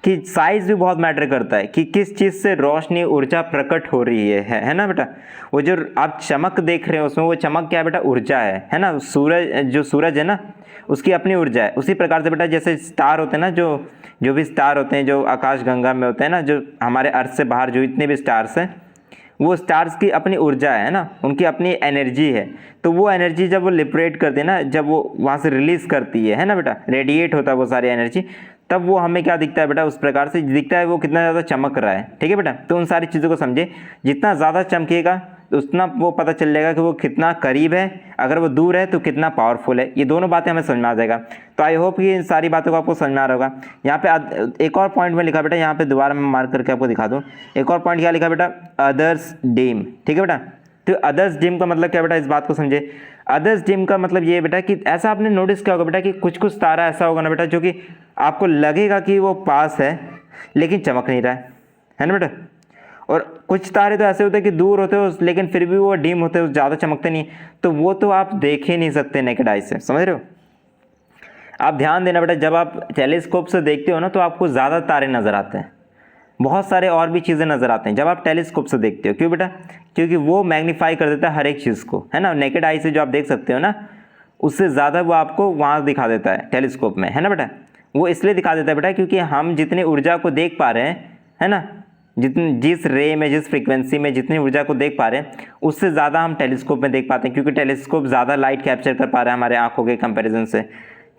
कि साइज़ भी बहुत मैटर करता है कि किस चीज़ से रोशनी ऊर्जा प्रकट हो रही है ना बेटा। वो जो आप चमक देख रहे हो उसमें वो चमक क्या है बेटा, ऊर्जा है ना। सूरज है ना, उसकी अपनी ऊर्जा है। उसी प्रकार से बेटा जैसे स्टार होते हैं ना, जो भी स्टार होते हैं जो आकाश गंगा में होते हैं ना, जो हमारे अर्थ से बाहर जो इतने भी स्टार्स हैं, वो स्टार्स की अपनी ऊर्जा है ना, उनकी अपनी एनर्जी है। तो वो एनर्जी जब वो लिबरेट करते हैं ना, जब वो वहाँ से रिलीज़ करती है ना बेटा, रेडिएट होता है वो सारी एनर्जी, तब वो हमें क्या दिखता है बेटा, उस प्रकार से दिखता है वो कितना ज़्यादा चमक रहा है। ठीक है बेटा, तो उन सारी चीज़ों को समझे, जितना ज़्यादा चमकेगा तो उतना वो पता चल जाएगा कि वो कितना करीब है, अगर वो दूर है तो कितना पावरफुल है। ये दोनों बातें हमें समझ में आ जाएगा। तो आई होप कि इन सारी बातों को आपको समझ में आ रहा होगा। यहाँ पे एक और पॉइंट में लिखा बेटा, यहाँ पे दोबारा मैं मार्क करके आपको दिखा दूँ। एक और पॉइंट क्या लिखा बेटा, अदर्स डिम। ठीक है बेटा, तो अदर्स डिम का मतलब क्या बेटा, इस बात को समझे। अदर्स डिम का मतलब ये बेटा कि ऐसा आपने नोटिस किया होगा बेटा कि कुछ कुछ तारा ऐसा होगा ना बेटा जो कि आपको लगेगा कि वो पास है लेकिन चमक नहीं रहा है ना बेटा। और कुछ तारे तो ऐसे होते हैं कि दूर होते हो लेकिन फिर भी वो डिम होते हो, ज़्यादा चमकते नहीं, तो वो तो आप देख ही नहीं सकते नेकेड आई से, समझ रहे हो। आप ध्यान देना बेटा, जब आप टेलीस्कोप से देखते हो ना तो आपको ज़्यादा तारे नज़र आते हैं, बहुत सारे और भी चीज़ें नज़र आते हैं जब आप टेलीस्कोप से देखते हो। क्यों बेटा, क्योंकि वो मैग्नीफाई कर देता है हर एक चीज़ को, है ना। नेकेड आई से जो आप देख सकते हो ना, उससे ज़्यादा वो आपको वहाँ दिखा देता है टेलीस्कोप में, है ना बेटा। वो इसलिए दिखा देता है बेटा क्योंकि हम जितनी ऊर्जा को देख पा रहे हैं, है ना, जिस रे में, जिस फ्रीक्वेंसी में जितनी ऊर्जा को देख पा रहे हैं, उससे ज़्यादा हम टेलीस्कोप में देख पाते हैं, क्योंकि टेलीस्कोप ज़्यादा लाइट कैप्चर कर पा रहा है हमारे आंखों के कंपैरिजन से।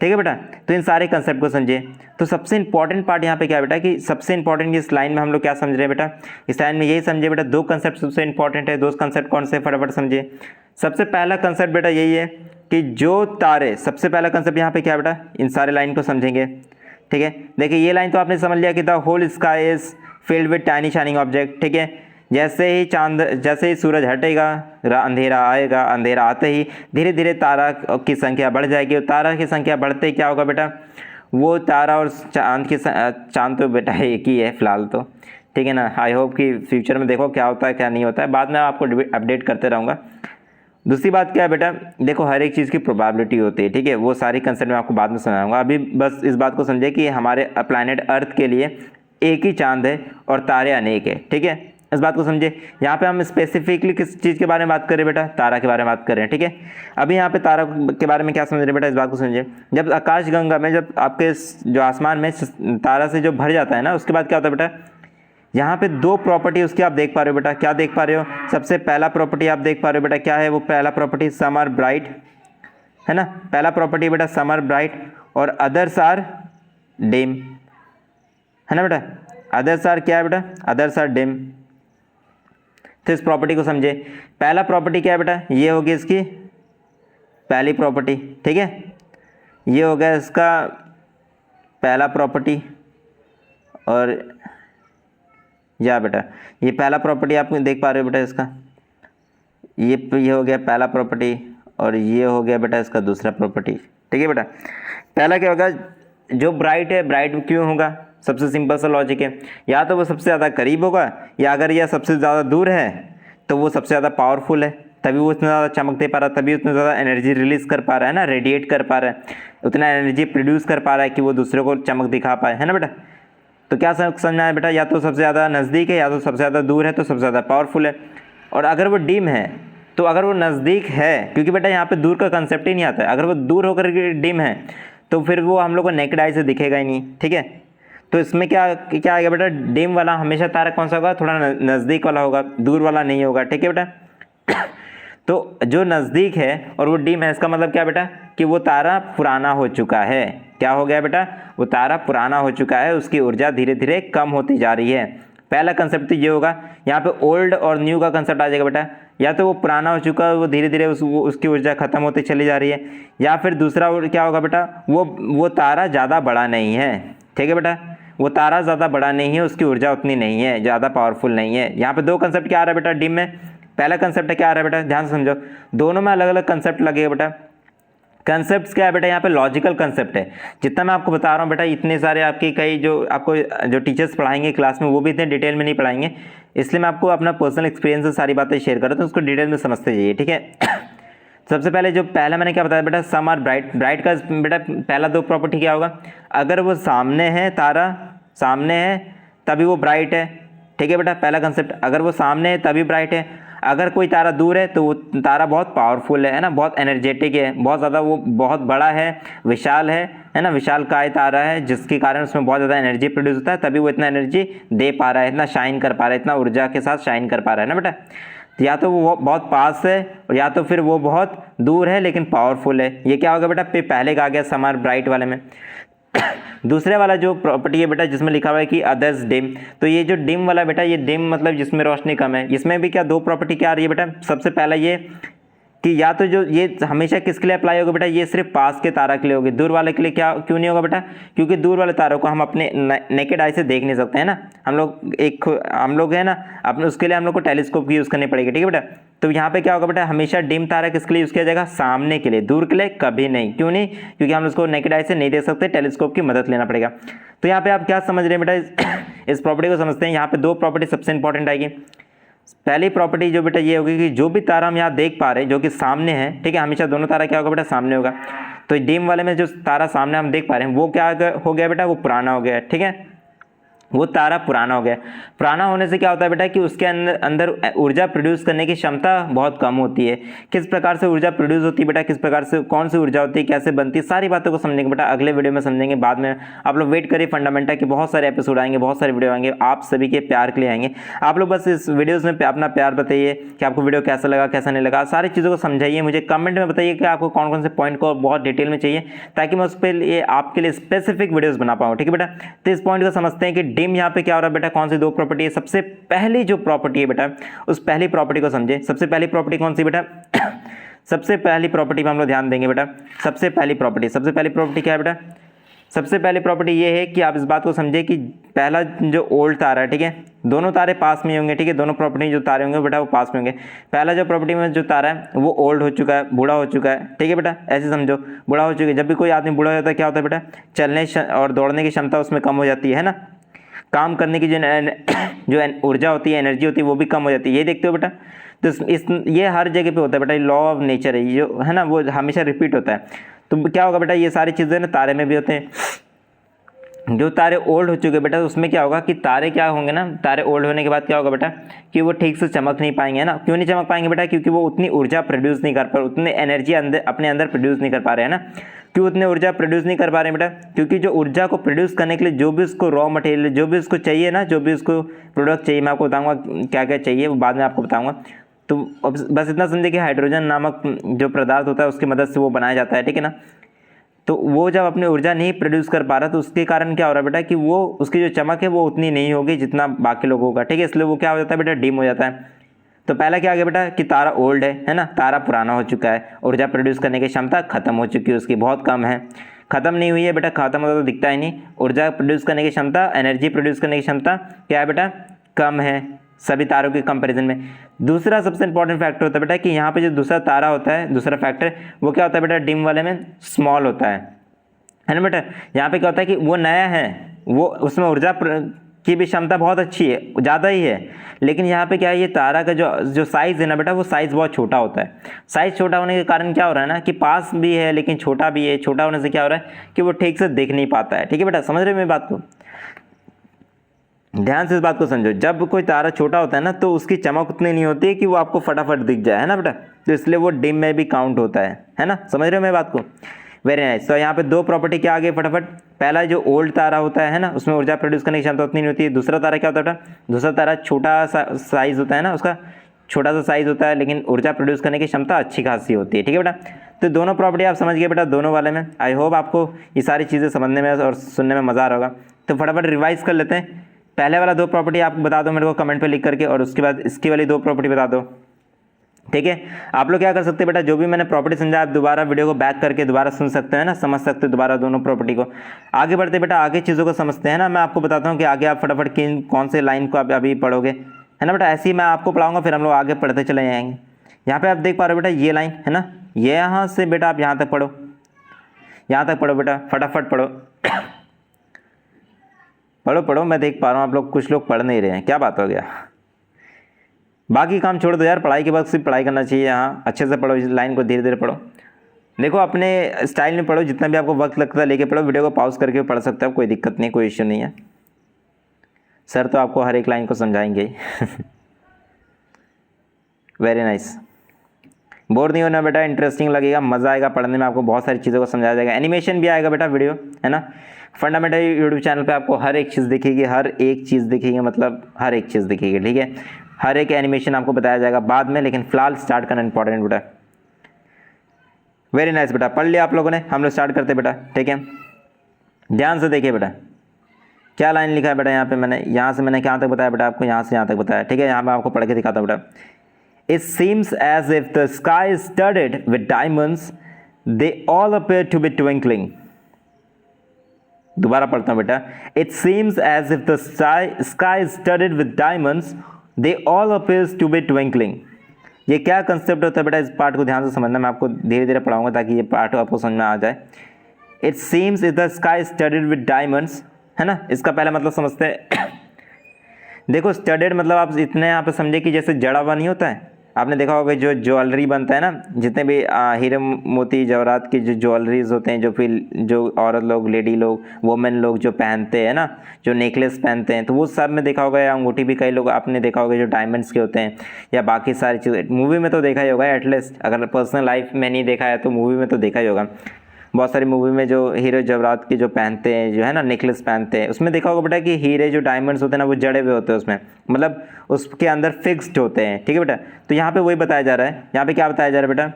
ठीक है बेटा, तो इन सारे कंसेप्ट को समझिए। तो सबसे इंपॉर्टेंट पार्ट यहाँ पे क्या है बेटा, कि सबसे इंपॉर्टेंट इस लाइन में हम लोग क्या समझ रहे हैं बेटा, इस लाइन में यही समझिए बेटा, दो कंसेप्ट सबसे इंपॉर्टेंट है। दो कंसेप्ट कौन से, फटाफट समझिए। सबसे पहला कंसेप्ट बेटा यही है कि जो तारे, सबसे पहला कंसेप्ट यहाँ पे क्या है बेटा, इन सारे लाइन को समझेंगे। ठीक है, देखिए ये लाइन तो आपने समझ लिया कि the whole sky is filled with tiny shining object. ठीक है, जैसे ही सूरज हटेगा अंधेरा आएगा, अंधेरा आते ही धीरे धीरे तारा की संख्या बढ़ जाएगी, और तारा की संख्या बढ़ते ही क्या होगा बेटा, वो तारा और चांद तो बेटा एक ही है फिलहाल तो, ठीक है ना। आई होप कि फ्यूचर में देखो क्या होता है क्या नहीं होता है, बाद में आपको अपडेट करते रहूँगा। दूसरी बात क्या है बेटा, देखो हर एक चीज़ की प्रोबेबिलिटी होती है, ठीक है, वो सारी कंसेप्ट मैं आपको बाद में समझाऊंगा। अभी बस इस बात को समझे कि हमारे प्लैनेट अर्थ के लिए एक ही चांद है और तारे अनेक है। ठीक है, इस बात को समझे। यहाँ पे हम स्पेसिफिकली किस चीज़ के बारे में बात कर रहे हैं बेटा, तारा के बारे में बात कर रहे हैं। ठीक है, अभी यहाँ पे तारा के बारे में क्या समझ रहे हैं बेटा, इस बात को समझिए। जब आकाशगंगा में, जब आपके जो आसमान में तारा से जो भर जाता है ना, उसके बाद क्या होता है बेटा, यहाँ पे दो प्रॉपर्टी उसकी आप देख पा रहे हो बेटा। क्या देख पा रहे हो, सबसे पहला प्रॉपर्टी आप देख पा रहे हो बेटा, क्या है वो पहला प्रॉपर्टी, समर ब्राइट, है ना। पहला प्रॉपर्टी बेटा समर ब्राइट, और अदर्स आर डिम, है ना बेटा। अदर्स आर क्या है बेटा, अदर्स आर डिम। तो इस प्रॉपर्टी को समझे। पहला प्रॉपर्टी क्या है बेटा, ये होगी इसकी पहली प्रॉपर्टी। ठीक है, ये हो गया इसका पहला प्रॉपर्टी, और या बेटा ये पहला प्रॉपर्टी आप देख पा रहे हो बेटा इसका, ये हो गया पहला प्रॉपर्टी, और ये हो गया बेटा इसका दूसरा प्रॉपर्टी। ठीक है बेटा, पहला क्या होगा, जो ब्राइट है, ब्राइट क्यों होगा, सबसे सिंपल सा लॉजिक है, या तो वो सबसे ज़्यादा करीब होगा, या अगर यह सबसे ज़्यादा दूर है तो वो सबसे ज़्यादा पावरफुल है, तभी वो उतना ज़्यादा चमक दे पा रहा है, तभी उतना ज़्यादा एनर्जी रिलीज़ कर पा रहा है ना, रेडिएट कर पा रहा है, उतना एनर्जी प्रोड्यूस कर पा रहा है कि वो दूसरे को चमक दिखा पाए, है ना बेटा। तो क्या समझना है बेटा, या तो सबसे ज़्यादा नज़दीक है, या तो सबसे ज़्यादा दूर है, तो सबसे ज़्यादा पावरफुल है। और अगर वो डिम है, तो अगर वो नज़दीक है, क्योंकि बेटा यहाँ पे दूर का कंसेप्ट ही नहीं आता है, अगर वो दूर होकर के डिम है तो फिर वो हम लोग को नेकेड आई से दिखेगा ही नहीं। ठीक है, तो इसमें क्या क्या आएगा बेटा, डिम वाला हमेशा तारा कौन सा होगा, थोड़ा नज़दीक वाला होगा, दूर वाला नहीं होगा। ठीक है बेटा, तो जो नज़दीक है और वो डिम है, इसका मतलब क्या बेटा, कि वो तारा पुराना हो चुका है। क्या हो गया बेटा, वो तारा पुराना हो चुका है, उसकी ऊर्जा धीरे धीरे कम होती जा रही है। पहला कंसेप्ट तो ये होगा। यहाँ पे ओल्ड और न्यू का कंसेप्ट आ जाएगा बेटा, या तो वो पुराना हो चुका है, वो धीरे धीरे उसकी ऊर्जा खत्म होती चली जा रही है, या फिर दूसरा क्या होगा बेटा, वो तारा ज़्यादा बड़ा नहीं है। ठीक है बेटा, वो तारा ज़्यादा बड़ा नहीं है, उसकी ऊर्जा उतनी नहीं है, ज़्यादा पावरफुल नहीं है। यहाँ पे दो कंसेप्ट क्या आ रहा है बेटा डिम में, पहला कंसेप्ट क्या आ रहा है बेटा, ध्यान से समझो, दोनों में अलग अलग कंसेप्ट लगेगा बेटा। कंसेप्ट्स क्या है बेटा, यहाँ पे लॉजिकल कंसेप्ट है। जितना मैं आपको बता रहा हूँ बेटा, इतने सारे आपके कई जो आपको जो टीचर्स पढ़ाएंगे क्लास में, वो भी इतने डिटेल में नहीं पढ़ाएंगे, इसलिए मैं आपको अपना पर्सनल एक्सपीरियंस से सारी बातें शेयर कर रहा हूँ, तो उसको डिटेल में समझते जाइए। ठीक है, सबसे पहले जो पहला मैंने क्या बताया बेटा, सम आर ब्राइट। ब्राइट का बेटा पहला दो प्रॉपर्टी क्या होगा, अगर वो सामने है, तारा सामने है तभी वो ब्राइट है। ठीक है बेटा, पहला कंसेप्ट, अगर वो सामने है तभी ब्राइट है। अगर कोई तारा दूर है तो वो तारा बहुत पावरफुल है ना, बहुत एनर्जेटिक है, बहुत ज़्यादा, वो बहुत बड़ा है, विशाल है, है ना, विशालकाय तारा है, जिसके कारण उसमें बहुत ज़्यादा एनर्जी प्रोड्यूस होता है, तभी वो इतना एनर्जी दे पा रहा है, इतना शाइन कर पा रहा है, इतना ऊर्जा के साथ शाइन कर पा रहा है ना बेटा। तो या तो वो बहुत पास है और या तो फिर वो बहुत दूर है लेकिन पावरफुल है। ये क्या होगा बेटा, पहले का आ गया समर ब्राइट वाले में। दूसरे वाला जो प्रॉपर्टी है बेटा जिसमें लिखा हुआ है कि अदर्स डिम, तो ये जो डिम वाला बेटा, ये डिम मतलब जिसमें रोशनी कम है, इसमें भी क्या दो प्रॉपर्टी क्या आ रही है बेटा। सबसे पहला ये कि या तो जो ये हमेशा किसके लिए अप्लाई होगा बेटा, ये सिर्फ पास के तारा के लिए होगी, दूर वाले के लिए क्या क्यों नहीं होगा बेटा, क्योंकि दूर वाले तारों को हम अपने नेकेड आई से देख नहीं सकते हैं ना, हम लोग है ना अपने, उसके लिए हम लोग को टेलीस्कोप की यूज़ करनी पड़ेगी, ठीक है बेटा। तो यहाँ पे क्या होगा बेटा, हमेशा डिम तारा किसके लिए यूज़ किया जाएगा, सामने के लिए, दूर के लिए कभी नहीं। क्यों नहीं, क्योंकि हम उसको नेकेड आई से नहीं देख सकते, टेलीस्कोप की मदद लेना पड़ेगा। तो यहाँ पे आप क्या समझ रहे हैं बेटा, इस प्रॉपर्टी को समझते हैं। यहाँ पे दो प्रॉपर्टी सबसे इंपॉर्टेंट आएगी। पहली प्रॉपर्टी जो बेटा ये होगी कि जो भी तारा हम यहाँ देख पा रहे हैं जो कि सामने है, ठीक है, हमेशा दोनों तारा क्या होगा बेटा, सामने होगा। तो डिम वाले में जो तारा सामने हम देख पा रहे हैं वो क्या हो गया बेटा, वो पुराना हो गया, ठीक है, वो तारा पुराना हो गया। पुराना होने से क्या होता है बेटा कि उसके अंदर ऊर्जा प्रोड्यूस करने की क्षमता बहुत कम होती है। किस प्रकार से ऊर्जा प्रोड्यूस होती है बेटा, किस प्रकार से, कौन सी ऊर्जा होती है, कैसे बनती है, सारी बातों को समझेंगे बेटा अगले वीडियो में समझेंगे। बाद में आप लोग वेट करिए फंडामेंटल के बहुत सारे एपिसोड आएंगे, बहुत सारे वीडियो आएंगे, आप सभी के प्यार के लिए आएंगे। आप लोग बस इस वीडियोज़ में अपना प्यार बताइए कि आपको वीडियो कैसा लगा, कैसा नहीं लगा, सारी चीज़ों को समझाइए, मुझे कमेंट में बताइए कि आपको कौन कौन से पॉइंट को बहुत डिटेल में चाहिए, ताकि मैं उस पर आपके लिए स्पेसिफिक वीडियोज़ बना पाऊँ, ठीक है बेटा। तो इस पॉइंट को समझते हैं कि डिम यहाँ पे क्या हो रहा है बेटा, कौन सी दो प्रॉपर्टी है। सबसे पहली जो प्रॉपर्टी है बेटा, उस पहली प्रॉपर्टी को समझे। सबसे पहली प्रॉपर्टी कौन सी बेटा, सबसे पहली प्रॉपर्टी में हम लोग ध्यान देंगे बेटा। सबसे पहली प्रॉपर्टी क्या है बेटा, सबसे पहली प्रॉपर्टी ये है कि आप इस बात को समझे कि पहला जो ओल्ड तारा है, ठीक है, दोनों तारे पास में होंगे, ठीक है, दोनों प्रॉपर्टी जो तारे होंगे बेटा वो पास में होंगे। पहला जो प्रॉपर्टी में जो तारा है वो ओल्ड हो चुका है, बूढ़ा हो चुका है, ठीक है बेटा, ऐसे समझो, बूढ़ा हो चुका है। जब भी कोई आदमी बूढ़ा हो जाता है क्या होता है बेटा, चलने और दौड़ने की क्षमता उसमें कम हो जाती है ना, काम करने की जो ऊर्जा होती है, एनर्जी होती है, वो भी कम हो जाती है। ये देखते हो बेटा, तो ये हर जगह पे होता है बेटा, लॉ ऑफ नेचर है जो है ना, वो हमेशा रिपीट होता है। तो क्या होगा बेटा, ये सारी चीज़ें ना तारे में भी होते हैं। जो तारे ओल्ड हो चुके बेटा, उसमें क्या होगा कि तारे क्या होंगे ना, तारे ओल्ड होने के बाद क्या होगा बेटा कि वो ठीक से चमक नहीं पाएंगे, है ना। क्यों नहीं चमक पाएंगे बेटा, क्योंकि वो उतनी ऊर्जा प्रोड्यूस नहीं कर पा रहे, उतनी एनर्जी अपने अंदर प्रोड्यूस नहीं कर पा रहे हैं ना। क्यों उतने ऊर्जा प्रोड्यूस नहीं कर पा रहे हैं बेटा, क्योंकि जो ऊर्जा को प्रोड्यूस करने के लिए जो भी उसको रॉ मटेरियल, जो भी उसको चाहिए ना, जो भी उसको प्रोडक्ट चाहिए, मैं आपको बताऊँगा क्या क्या चाहिए, वो बाद में आपको बताऊँगा। तो बस इतना समझे कि हाइड्रोजन नामक जो पदार्थ होता है उसकी मदद से वो बनाया जाता है, ठीक है ना। तो वो जब अपनी ऊर्जा नहीं प्रोड्यूस कर पा रहा तो उसके कारण क्या हो रहा है बेटा कि वो उसकी जो चमक है वो उतनी नहीं होगी जितना बाकी लोगों का, ठीक है, इसलिए वो क्या हो जाता है बेटा, डिम हो जाता है। तो पहला क्या आ गया बेटा कि तारा ओल्ड है ना, तारा पुराना हो चुका है, ऊर्जा प्रोड्यूस करने की क्षमता खत्म हो चुकी है, उसकी बहुत कम है, खत्म नहीं हुई है बेटा, खत्म होता तो दिखता ही नहीं। ऊर्जा प्रोड्यूस करने की क्षमता, एनर्जी प्रोड्यूस करने की क्षमता क्या है बेटा, कम है सभी तारों के कंपैरिजन में। दूसरा सबसे इंपॉर्टेंट फैक्टर होता है बेटा कि यहाँ पे जो दूसरा तारा होता है, दूसरा फैक्टर वो क्या होता है बेटा, डिम वाले में स्मॉल होता है ना बेटा। यहाँ पे क्या होता है कि वो नया है, वो उसमें ऊर्जा की भी क्षमता बहुत अच्छी है, ज़्यादा ही है, लेकिन यहाँ पे क्या है, ये तारा का जो साइज़ है ना बेटा, वो साइज़ बहुत छोटा होता है। साइज़ छोटा होने के कारण क्या हो रहा है ना कि पास भी है लेकिन छोटा भी है। छोटा होने से क्या हो रहा है कि वो ठीक से देख नहीं पाता है, ठीक है बेटा, समझ रहे हो मेरी बात को, ध्यान से इस बात को समझो। जब कोई तारा छोटा होता है ना तो उसकी चमक उतनी नहीं होती है कि वो आपको फटाफट दिख जाए, है ना बेटा, तो इसलिए वो डिम में भी काउंट होता है ना, समझ रहे हो मेरी बात को। Very nice. तो यहाँ पे दो प्रॉपर्टी क्या आ गई फटाफट। पहला जो ओल्ड तारा होता है ना, उसमें ऊर्जा प्रोड्यूस करने की क्षमता उतनी नहीं होती है। दूसरा तारा क्या होता है, दूसरा तारा छोटा सा साइज होता है ना, उसका छोटा सा साइज होता है लेकिन ऊर्जा प्रोड्यूस करने की क्षमता अच्छी खासी होती है, ठीक है बेटा। तो दोनों प्रॉपर्टी आप समझ गए बेटा दोनों वाले में। आई होप आपको ये सारी चीज़ें समझने में और सुनने में मज़ा आ रहा होगा। तो फटाफट रिवाइज कर लेते हैं। पहले वाला दो प्रॉपर्टी आप बता दो मेरे को कमेंट पे लिख करके, और उसके बाद इसकी वाली दो प्रॉपर्टी बता दो, ठीक है। आप लोग क्या कर सकते हैं बेटा, जो भी मैंने प्रॉपर्टी समझा आप दोबारा वीडियो को बैक करके दोबारा सुन सकते हैं ना, समझ सकते हैं दोबारा दोनों प्रॉपर्टी को। आगे बढ़ते बेटा, आगे चीज़ों को समझते हैं ना। मैं आपको बताता हूँ कि आगे आप फटाफट कौन से लाइन को आप अभी पढ़ोगे, है ना बेटा। ऐसे ही मैं आपको पढ़ाऊँगा, फिर हम लोग आगे पढ़ते चले जाएंगे। यहाँ पर आप देख पा रहे हो बेटा ये लाइन है ना, ये यहाँ से बेटा आप यहाँ तक पढ़ो, यहाँ तक पढ़ो बेटा, फटाफट पढ़ो पढ़ो पढ़ो। मैं देख पा रहा हूँ आप लोग कुछ लोग पढ़ नहीं रहे हैं, क्या बात हो गया। बाकी काम छोड़ दो यार, पढ़ाई के वक्त सिर्फ पढ़ाई करना चाहिए। यहाँ अच्छे से पढ़ो, इस लाइन को धीरे धीरे पढ़ो। देखो अपने स्टाइल में पढ़ो, जितना भी आपको वक्त लगता है लेके पढ़ो। वीडियो को पॉज करके पढ़ सकते हो, कोई दिक्कत नहीं, कोई इश्यू नहीं है। सर तो आपको हर एक लाइन को समझाएंगे ही। Very nice. बोर नहीं होना बेटा, इंटरेस्टिंग लगेगा, मज़ा आएगा पढ़ने में, आपको बहुत सारी चीज़ों को समझाया जाएगा, एनिमेशन भी आएगा बेटा वीडियो, है ना। फंडामेंटल यूट्यूब चैनल पे आपको हर एक चीज़ दिखेगी, हर एक चीज़ दिखेगी, मतलब हर एक चीज़ दिखेगी, ठीक है। हर एक एनिमेशन आपको बताया जाएगा बाद में, लेकिन फिलहाल स्टार्ट करना इंपॉर्टेंट बेटा। वेरी नाइस बेटा, पढ़ लिया आप लोगों ने, हम लोग स्टार्ट करते बेटा, ठीक है। ध्यान से देखिए बेटा, क्या लाइन लिखा है बेटा यहाँ पे, मैंने यहाँ से मैंने कहाँ तक बताया बेटा आपको, यहाँ से यहाँ तक बताया, ठीक है। यहाँ पे आपको पढ़ के दिखाता हूँ बेटा। It seems as if the sky is studded with diamonds. They all appear to be twinkling. दोबारा पढ़ता हूँ बेटा। It seems as if the sky is studded with diamonds. They all appear to be twinkling. ये क्या concept होता है बेटा, इस पार्ट को ध्यान से समझना, मैं आपको धीरे धीरे पढ़ाऊंगा ताकि ये पार्ट आपको समझ में आ जाए। It seems if the sky is studded with diamonds, है ना। इसका पहला मतलब समझते हैं। देखो स्टडेड मतलब आप इतने यहाँ पे समझे कि जैसे जड़ा हुआ नहीं होता है, आपने देखा होगा जो ज्वेलरी बनता है ना, जितने भी हीरे मोती जवाहरात की जो ज्वेलरीज होते हैं, जो फिर जो औरत लोग, लेडी लोग, वुमेन लोग जो पहनते हैं ना, जो नेकलेस पहनते हैं, तो वो सब में देखा होगा, या अंगूठी भी कई लोग आपने देखा होगा जो डायमंड्स के होते हैं, या बाकी सारी चीज़ें मूवी में तो देखा ही होगा एटलीस्ट, अगर पर्सनल लाइफ में नहीं देखा है तो मूवी में तो देखा ही होगा। बहुत सारी मूवी में जो हीरो जवाहरात के जो पहनते हैं, जो है ना नेकलेस पहनते हैं, उसमें देखा होगा बेटा कि हीरे जो डायमंड्स होते हैं ना वो जड़े हुए होते हैं उसमें, मतलब उसके अंदर फिक्स्ड होते हैं, ठीक है बेटा। तो यहाँ पे वही बताया जा रहा है, यहाँ पे क्या बताया जा रहा है बेटा,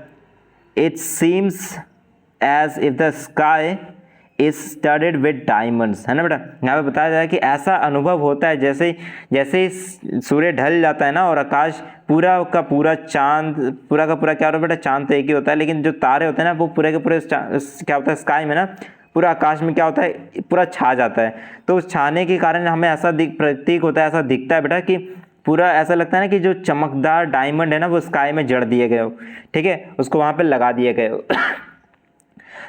it seems as if the sky is studded with diamonds, है ना बेटा। यहाँ पे बताया जा रहा है कि ऐसा अनुभव होता है जैसे जैसे सूर्य ढल जाता है ना और आकाश पूरा का पूरा चांद, पूरा का पूरा क्या होता है बेटा, चांद तो एक ही होता है, लेकिन जो तारे होते हैं ना वो पूरे के पूरे क्या होता है स्काई में ना, पूरा आकाश में क्या होता है, पूरा छा जाता है। तो उस छाने के कारण हमें ऐसा प्रतीक होता है, ऐसा दिखता है बेटा कि पूरा ऐसा लगता है ना कि जो चमकदार डायमंड है ना वो स्काई में जड़ दिए गए हो, ठीक है, उसको वहाँ पे लगा दिए गए हो।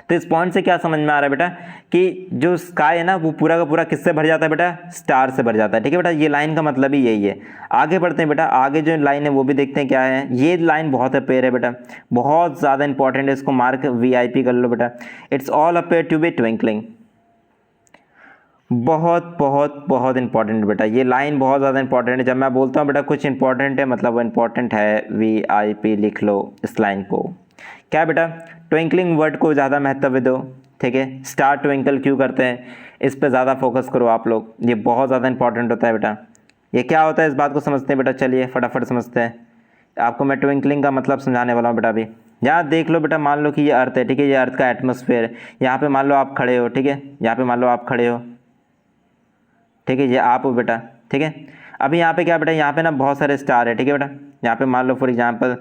तो इस पॉइंट से क्या समझ में आ रहा है बेटा कि जो स्काई है ना वो पूरा का पूरा किससे भर जाता है बेटा, स्टार से भर जाता है, ठीक है बेटा। ये लाइन का मतलब ही यही है। आगे बढ़ते हैं बेटा, आगे जो लाइन है वो भी देखते हैं क्या है। ये लाइन बहुत अपेयर है बेटा, बहुत ज़्यादा इंपॉर्टेंट है, इसको मार्क VIP कर लो बेटा। It's all appear to be twinkling, बहुत बहुत बहुत इंपॉर्टेंट बेटा, ये लाइन बहुत ज़्यादा इंपॉर्टेंट है। जब मैं बोलता हूँ बेटा कुछ इंपॉर्टेंट है, मतलब वो इंपॉर्टेंट है, VIP लिख लो इस लाइन को। क्या बेटा, ट्विंकलिंग वर्ड को ज़्यादा महत्व दो, ठीक है। स्टार ट्विंकल क्यों करते हैं, इस पे ज़्यादा फोकस करो आप लोग, ये बहुत ज़्यादा इंपॉर्टेंट होता है बेटा। ये क्या होता है इस बात को समझते हैं बेटा, चलिए फटाफट समझते हैं। आपको मैं ट्विंकलिंग का मतलब समझाने वाला हूँ बेटा। अभी यहाँ देख लो बेटा, मान लो कि ये अर्थ है, ठीक है, ये अर्थ का एटमॉस्फेयर है। यहाँ पे मान लो आप खड़े हो, ठीक है, यहाँ पे मान लो आप खड़े हो, ठीक है, ये आप हो बेटा, ठीक है। अभी यहाँ पे क्या बेटा, यहाँ पे ना बहुत सारे स्टार है, ठीक है बेटा। यहाँ पे मान लो फॉर एग्जाम्पल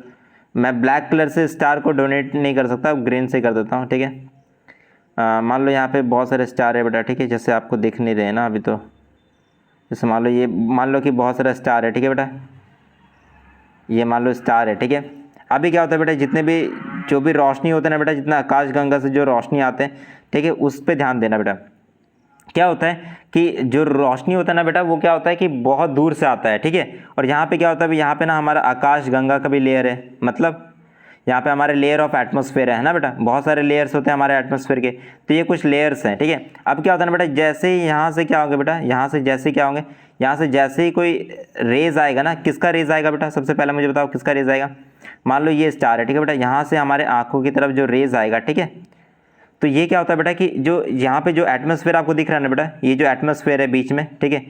मैं ब्लैक कलर से स्टार को डोनेट नहीं कर सकता, ग्रीन से कर देता हूँ, ठीक है। मान लो यहाँ पे बहुत सारे स्टार है बेटा, ठीक है, जैसे आपको दिख नहीं रहे ना अभी, तो जैसे मान लो ये, मान लो कि बहुत सारा स्टार है, ठीक है बेटा, ये मान लो स्टार है, ठीक है। अभी क्या होता है बेटा, जितने भी जो भी रोशनी होते हैं ना बेटा, जितना आकाश गंगा से जो रोशनी आते हैं, ठीक है, उस पर ध्यान देना बेटा। क्या होता है कि जो रोशनी होता है ना बेटा, वो क्या होता है कि बहुत दूर से आता है, ठीक है। और यहाँ पे क्या होता है, यहाँ पे ना हमारा आकाश गंगा का भी लेयर है, मतलब यहाँ पे हमारे लेयर ऑफ एटमॉस्फेयर है ना बेटा, बहुत सारे लेयर्स होते हैं हमारे एटमॉस्फेयर के, तो ये कुछ लेयर्स हैं, ठीक है। अब क्या होता है ना बेटा, जैसे ही यहाँ से क्या होंगे बेटा, यहाँ से जैसे क्या होंगे, यहाँ से जैसे ही कोई रेज आएगा ना, किसका रेज आएगा बेटा, सबसे पहले मुझे बताओ किसका रेज आएगा। मान लो ये स्टार है, ठीक है बेटा, यहाँ से हमारे आँखों की तरफ जो रेज आएगा, ठीक है, तो ये क्या होता है बेटा कि जो यहाँ पे जो एटमॉस्फेयर आपको दिख रहा है ना बेटा, ये जो एटमॉस्फेयर है बीच में, ठीक है,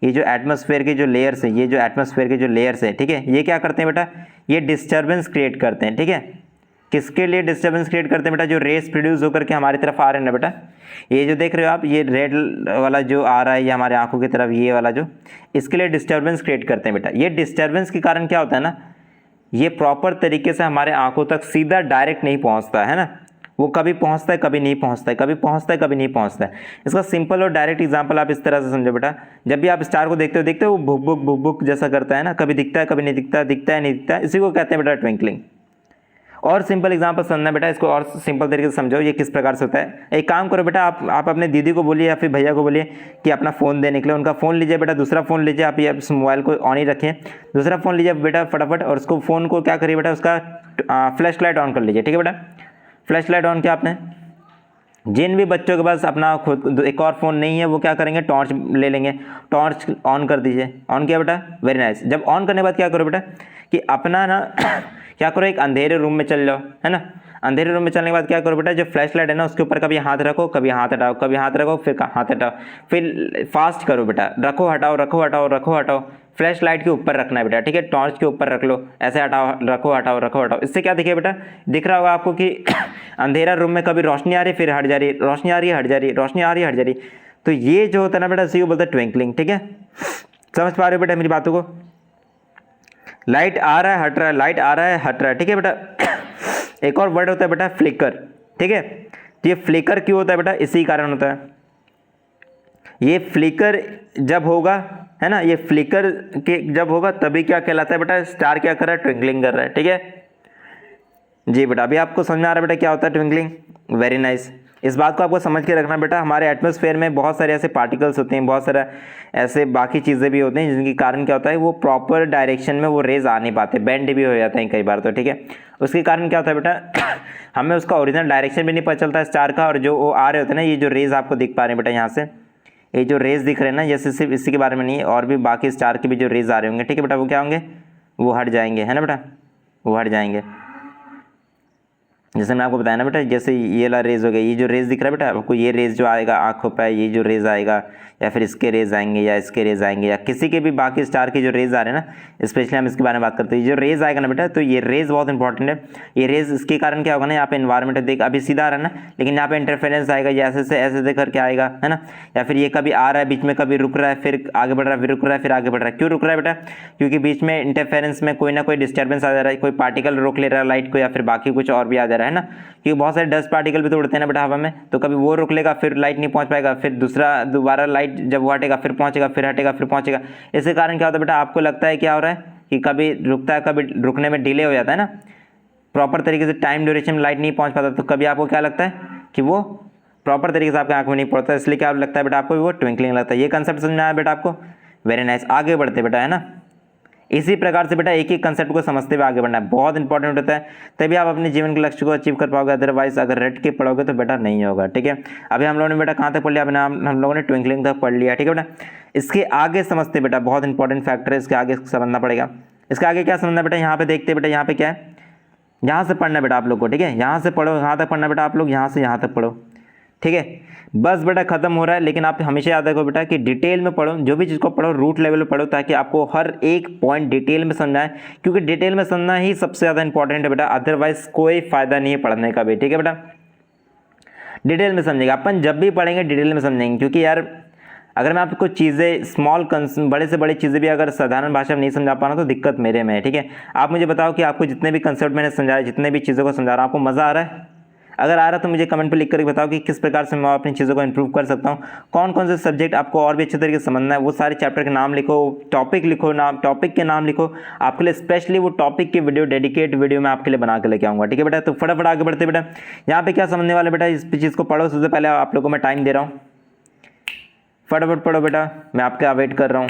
ये जो एटमॉस्फेयर के जो लेयर्स है, ये जो एटमॉस्फेयर के जो लेयर्स है, ठीक है, ये क्या करते हैं बेटा, ये डिस्टर्बेंस क्रिएट करते हैं, ठीक है। किसके लिए डिस्टर्बेंस क्रिएट करते हैं बेटा, जो रेस प्रोड्यूस होकर के हमारी तरफ आ रहे हैं ना बेटा, ये जो देख रहे हो आप, ये रेड वाला जो आ रहा है ये हमारे आंखों की तरफ, ये वाला जो, इसके लिए डिस्टर्बेंस क्रिएट करते हैं बेटा। ये डिस्टर्बेंस के कारण क्या होता है ना, ये प्रॉपर तरीके से हमारे आंखों तक सीधा डायरेक्ट नहीं पहुंचता है ना, वो कभी पहुंचता है कभी नहीं पहुंचता है, कभी पहुंचता है कभी नहीं पहुंचता है। इसका सिंपल और डायरेक्ट एग्जांपल आप इस तरह से समझो बेटा, जब भी आप स्टार को देखते हो वो भुक भुक जैसा करता है ना, कभी दिखता है कभी नहीं दिखता, दिखता है नहीं दिखता, इसी को कहते हैं बेटा ट्विंकलिंग। और सिंपल एग्जांपल समझना बेटा, इसको और सिंपल तरीके से समझो ये किस प्रकार से होता है। एक काम करो बेटा, आप अपने दीदी को बोलिए या फिर भैया को बोलिए कि अपना फ़ोन देने के लिए, उनका फ़ोन लीजिए बेटा, दूसरा फ़ोन लीजिए, आप ये मोबाइल को ऑन ही रखें, दूसरा फ़ोन लीजिए बेटा फटाफट, और उसको फ़ोन को क्या करिए बेटा, उसका फ्लैश लाइट ऑन कर लीजिए, ठीक है बेटा। फ्लैश लाइट ऑन किया आपने, जिन भी बच्चों के पास अपना खुद एक और फ़ोन नहीं है वो क्या करेंगे, टॉर्च ले लेंगे, टॉर्च ऑन कर दीजिए, ऑन किया बेटा, वेरी नाइस। जब ऑन करने के बाद क्या करो बेटा कि अपना ना क्या करो, एक अंधेरे रूम में चल जाओ, है ना। अंधेरे रूम में चलने के बाद क्या करो बेटा, जो फ्लैश लाइट है ना उसके ऊपर कभी हाथ रखो, कभी हाथ हटाओ, कभी हाथ रखो, फिर हाथ हटाओ, फिर फास्ट करो बेटा, रखो हटाओ, रखो हटाओ, रखो हटाओ। फ्लैश लाइट के ऊपर रखना है बेटा, ठीक है, टॉर्च के ऊपर रख लो, ऐसे हटाओ, रखो हटाओ, रखो हटाओ। इससे क्या देखिए बेटा, दिख रहा होगा आपको कि अंधेरा रूम में कभी रोशनी आ रही फिर हट जा रही, रोशनी आ रही है हट जा रही, रोशनी आ रही है हट जा रही। तो ये जो होता है ना बेटा, इसी को बोलते हैं ट्विंकलिंग, ठीक है। समझ पा रहे हो बेटा मेरी बातों को। लाइट आ रहा है हट रहा है, लाइट आ रहा है हट रहा है, ठीक है बेटा। एक और वर्ड होता है बेटा फ्लिकर, ठीक है। तो ये फ्लिकर क्यों होता है बेटा, इसी कारण होता है। ये फ्लिकर जब होगा, है ना, ये फ्लिकर के जब होगा तभी क्या कहलाता है बेटा, स्टार क्या कर रहा है, ट्विंकलिंग कर रहा है, ठीक है जी बेटा। अभी आपको समझ में आ रहा है बेटा क्या होता है ट्विंकलिंग, वेरी नाइस। इस बात को आपको समझ के रखना बेटा, हमारे एटमॉस्फेयर में बहुत सारे ऐसे पार्टिकल्स होते हैं, बहुत सारा ऐसे बाकी चीज़ें भी होते हैं जिनके कारण क्या होता है, वो प्रॉपर डायरेक्शन में वो रेज आ नहीं पाते, बेंड भी हो जाते हैं कई बार, तो ठीक है। उसके कारण क्या होता है बेटा, हमें उसका ओरिजिनल डायरेक्शन भी नहीं पता चलता स्टार का, और जो वो आ रहे होते हैं ना, ये जो रेज आपको दिख पा रहे हैं बेटा यहाँ से, ये जो रेज दिख रहे हैं ना, जैसे सिर्फ इसी के बारे में नहीं है, और भी बाकी स्टार के भी जो रेज आ रहे होंगे, ठीक है बेटा, वो क्या होंगे, वो हट जाएंगे, है ना बेटा, वो हट जाएंगे। जैसे मैं आपको बताया ना बेटा, जैसे ये वाला रेज हो गया, ये जो रेज दिख रहा है बेटा आपको, ये रेज जो आएगा आँखों पे, ये जो रेज आएगा, या फिर इसके रेज आएंगे, या इसके रेज आएंगे, या किसी के भी बाकी स्टार के जो रेज आ रहे हैं ना, स्पेशली हम इसके बारे में बात करते हैं, जो रेज आएगा ना बेटा, तो ये रेज बहुत इंपॉर्टेंट है। ये रेज इसके कारण क्या होगा ना, यहाँ पे इन्वायरमेंट देख अभी सीधा आ रहा है ना, लेकिन यहाँ पे इंटरफेरेंस आएगा, ये ऐसे से ऐसे देख करके आएगा, है ना, या फिर ये कभी आ रहा है बीच में, कभी रुक रहा है, फिर आगे बढ़ रहा है, फिर रुक रहा है, फिर आगे बढ़ रहा है। क्यों रुक रहा है बेटा, क्योंकि बीच में इंटरफेरेंस में कोई ना कोई डिस्टर्बेंस आ जा रहा है, कोई पार्टिकल रोक ले रहा है लाइट को, या फिर बाकी कुछ और भी आ जा रहा है ना, क्योंकि बहुत सारे डस्ट पार्टिकल भी तो उड़ते हैं ना बेटा हवा में, तो कभी वो रोक लेगा, फिर लाइट नहीं पहुंच पाएगा, फिर दोबारा लाइट जब वो हटेगा फिर पहुंचेगा, फिर हटेगा फिर पहुंचेगा। इसके कारण क्या होता है बेटा, आपको लगता है क्या हो रहा है कि कभी रुकता है, कभी रुकने में डिले हो जाता है ना, प्रॉपर तरीके से टाइम ड्यूरेशन में लाइट नहीं पहुंच पाता, तो कभी आपको क्या लगता है कि वो प्रॉपर तरीके से आपके आंख में नहीं पड़ता, इसलिए क्या लगता है बेटा आपको, वो ट्विंकलिंग लगता है। ये कंसेप्ट समझ में आया बेटा आपको, वेरी नाइस। आगे बढ़ते बेटा, है ना, इसी प्रकार से बेटा एक एक कंसेप्ट को समझते हुए आगे बढ़ना है, बहुत इंपॉर्टेंट होता है, तभी आप अपने जीवन के लक्ष्य को अचीव कर पाओगे, अदरवाइज अगर रट के पढ़ोगे तो बेटा नहीं होगा, ठीक है। अभी हम लोगों ने बेटा कहाँ तक पढ़ लिया, अपने हम लोगों ने ट्विंकलिंग तक पढ़ लिया, ठीक है बेटा। इसके आगे समझते बेटा, बहुत इंपॉर्टेंट फैक्टर है, इसके आगे समझना पड़ेगा। इसके आगे क्या समझना बेटा, यहाँ पे देखते बेटा, यहाँ पे क्या है, यहाँ से पढ़ना बेटा आप लोग को, ठीक है, यहाँ से पढ़ो, यहाँ तक पढ़ना बेटा आप लोग, यहाँ से यहाँ तक पढ़ो, ठीक है। बस बेटा खत्म हो रहा है, लेकिन आप हमेशा याद रखो बेटा कि डिटेल में पढ़ो, जो भी चीज़ को पढ़ो रूट लेवल पे पढ़ो, ताकि आपको हर एक पॉइंट डिटेल में समझना है, क्योंकि डिटेल में समझना ही सबसे ज़्यादा इंपॉर्टेंट है बेटा, अदरवाइज कोई फायदा नहीं है पढ़ने का भी, ठीक है बेटा। डिटेल में समझेगा, अपन जब भी पढ़ेंगे डिटेल में समझेंगे, क्योंकि यार अगर मैं आपको चीज़ें बड़े से बड़े चीज़ें भी अगर साधारण भाषा में नहीं समझा पा रहा तो दिक्कत मेरे में है, ठीक है। आप मुझे बताओ कि आपको जितने भी कंसेप्ट मैंने समझाया, जितने भी चीज़ों को समझा रहा हूँ, आपको मज़ा आ रहा है? अगर आ रहा तो मुझे कमेंट पे लिख करके बताओ कि किस प्रकार से मैं अपनी चीज़ों को इंप्रूव कर सकता हूँ, कौन कौन से सब्जेक्ट आपको और भी अच्छे तरीके से समझना है, वो सारे चैप्टर के नाम लिखो, टॉपिक लिखो, टॉपिक के नाम लिखो, आपके लिए स्पेशली वो टॉपिक की वीडियो, डेडिकेट वीडियो मैं आपके लिए बना के लेके आऊँगा, ठीक है बेटा। तो फटाफट आगे बढ़ते बेटा, यहाँ पे क्या समझने वाले बेटा, इस चीज़ को पढ़ो। सबसे पहले आप लोगों को मैं टाइम दे रहा हूँ, फटाफट पढ़ो बेटा, मैं आपका वेट कर रहा हूँ।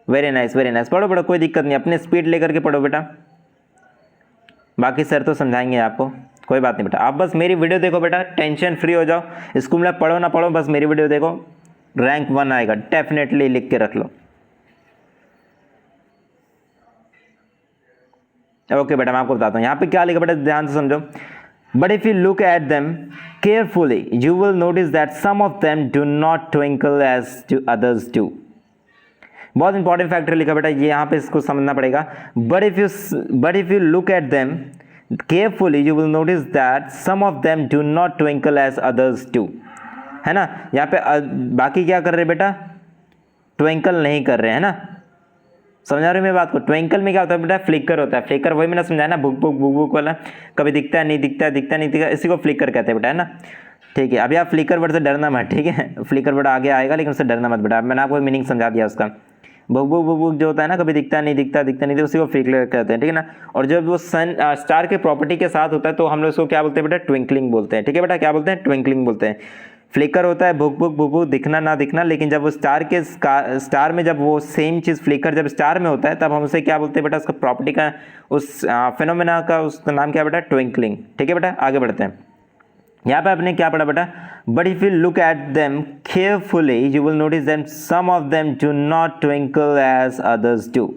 वेरी नाइस, वेरी नाइस, पढ़ो पढ़ो, कोई दिक्कत नहीं, अपने स्पीड लेकर के पढ़ो बेटा, बाकी सर तो समझाएंगे आपको, कोई बात नहीं बेटा। आप बस मेरी वीडियो देखो बेटा, टेंशन फ्री हो जाओ, स्कूल में पढ़ो ना पढ़ो, बस मेरी वीडियो देखो, रैंक 1 आएगा डेफिनेटली, लिख के रख लो। ओके बेटा, मैं आपको बताता हूँ यहाँ पे क्या लिखा बेटा, ध्यान से समझो। But if you look at them carefully you will notice that some of them do not twinkle as others do. बहुत इंपॉर्टेंट फैक्टर लिखा बेटा, ये यहाँ पे इसको समझना पड़ेगा। But if you look at them carefully you will notice that some of them do not twinkle as others do, है ना। यहाँ पे बाकी क्या कर रहे बेटा, ट्विंकल नहीं कर रहे हैं ना, समझा रहे हो मेरी बात को। ट्विंकल में क्या होता है बेटा, फ्लिकर होता है, फ्लिकर वही मैंने समझाया ना, बुक बुक बुक बुक वाला, कभी दिखता है नहीं दिखता, दिखता नहीं दिखता, इसी को फ्लिकर कहते हैं बेटा, है ना। ठीक है, अभी आप फ्लिकर वर्ड से डरना मत, ठीक है, फ्लिकर वर्ड आगे आएगा लेकिन उससे डरना मत बेटा, मैंने आपको मीनिंग समझा दिया उसका। बुक बुक बुक बुक जो होता है ना, कभी दिखता नहीं दिखता, दिखता नहीं, तो उसी को फ्लिकर कहते हैं, ठीक है ना। और जब वो सन स्टार के प्रॉपर्टी के साथ होता है तो हम लोग उसको क्या बोलते हैं बेटा, ट्विंकलिंग बोलते हैं, ठीक है बेटा, क्या बोलते हैं, ट्विंकलिंग बोलते हैं। फ्लिकर होता है भुक भुक भुक भुक, दिखना ना दिखना, लेकिन जब वो स्टार में जब वो सेम चीज़ फ्लिकर जब स्टार में होता है तब हम उसे क्या बोलते हैं बेटा, उसका प्रॉपर्टी का, उस फिनोमेना का उसका नाम क्या बेटा, ट्विंकलिंग, ठीक है बेटा। आगे बढ़ते हैं, यहाँ पे आपने क्या पढ़ा बेटा, but if you look at them carefully you will notice that some of them do not twinkle as others do.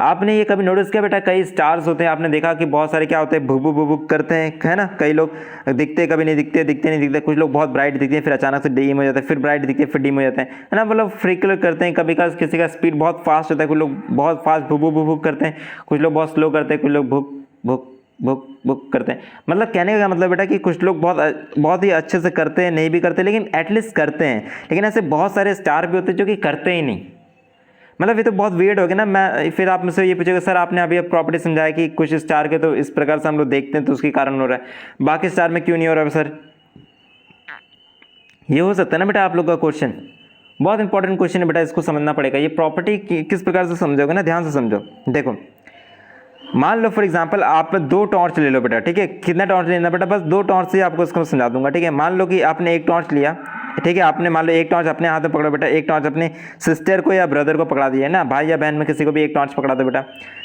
आपने ये कभी नोटिस किया बेटा, कई स्टार्स होते हैं, आपने देखा कि बहुत सारे क्या होते हैं, भुक भुक भुक भुक करते हैं, है ना। कई लोग दिखते कभी नहीं दिखते, दिखते नहीं दिखते, कुछ लोग बहुत ब्राइट दिखते हैं फिर अचानक से डिम हो जाते हैं, फिर ब्राइट दिखते हैं फिर डिम हो जाते हैं, है ना। मतलब फ्रिकल करते हैं, कभी कभी किसी का स्पीड बहुत फास्ट होता है, कुछ लोग बहुत फास्ट भुक भुक भुक भुक करते हैं, कुछ लोग बहुत स्लो करते हैं, कुछ लोग भुक भुक भुक भुक करते हैं। मतलब कहने का मतलब बेटा कि कुछ लोग बहुत ही अच्छे से करते हैं, नहीं भी करते, लेकिन एटलीस्ट करते हैं। लेकिन ऐसे बहुत सारे स्टार भी होते हैं जो कि करते ही नहीं। मतलब ये तो बहुत वियर्ड हो गया ना। मैं फिर आप मुझसे ये पूछेगा सर आपने अभी प्रॉपर्टी समझाया कि कुछ स्टार के तो इस प्रकार से हम लोग देखते हैं तो उसके कारण हो रहा है, बाकी स्टार में क्यों नहीं हो रहा है सर। ये हो सकता है ना बेटा आप लोग का क्वेश्चन, बहुत इंपॉर्टेंट क्वेश्चन है बेटा, इसको समझना पड़ेगा। ये प्रॉपर्टी किस प्रकार से समझोगे ना, ध्यान से समझो। देखो मान लो फॉर एग्जांपल आप 2 टॉर्च ले लो बेटा, ठीक है। कितना टॉर्च लेना बेटा, बस 2 टॉर्च से आपको इसको समझा दूंगा, ठीक है। मान लो कि आपने एक टॉर्च लिया, ठीक है। आपने मान लो एक टॉर्च अपने हाथ में पकड़ो बेटा, एक टॉर्च अपने सिस्टर को या ब्रदर को पकड़ा दिया है ना, भाई या बहन में किसी को भी एक टॉर्च पकड़ा दो बेटा,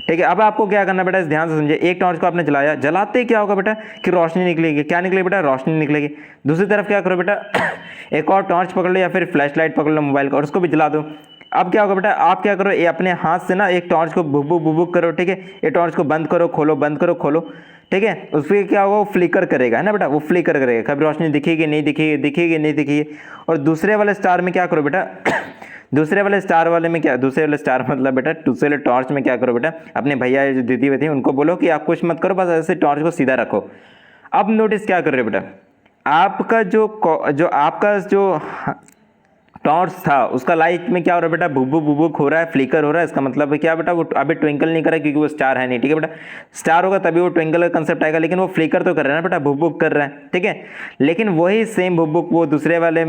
ठीक है। अब आपको क्या करना बेटा, इस ध्यान से समझिए। एक टॉर्च को आपने जलाया, जलाते ही क्या होगा बेटा कि रोशनी निकलेगी। क्या निकलेगी बेटा, रोशनी निकलेगी। दूसरी तरफ क्या करो बेटा, एक और टॉर्च पकड़ लो या फिर फ्लैश लाइट पकड़ लो मोबाइल का और उसको भी जला दो। अब क्या होगा बेटा, आप क्या करो, ये अपने हाथ से ना एक टॉर्च को बुक बुक बुक करो, ठीक है। ये टॉर्च को बंद करो खोलो, बंद करो खोलो, ठीक है। उस पर क्या होगा, वो फ्लिकर करेगा, है ना बेटा, वो फ्लिकर करेगा, कभी रोशनी दिखेगी नहीं दिखेगी, दिखेगी नहीं दिखेगी। और दूसरे वाले स्टार में क्या करो बेटा दूसरे वाले स्टार वाले में क्या, दूसरे वाले स्टार मतलब बेटा दूसरे वाले टॉर्च में क्या करो बेटा, अपने भैया जो दीदी हुए थे उनको बोलो कि आप कुछ मत करो, बस ऐसे टॉर्च को सीधा रखो। अब नोटिस क्या कर रहे हो बेटा, आपका जो आपका जो टॉर्च था उसका लाइट में क्या हो रहा है बेटा, बुबुक बुबुक हो रहा है, फ्लिकर हो रहा है। इसका मतलब है क्या बेटा, वो अभी ट्विंकल नहीं कर रहा है क्योंकि वो स्टार है नहीं, ठीक है बेटा। स्टार होगा तभी वो ट्विंकल का कंसेप्ट आएगा, लेकिन वो फ्लिकर तो कर रहा है ना बेटा, बुबुक कर रहा है, ठीक है। लेकिन वही सेम बुबुक वो दूसरे वाले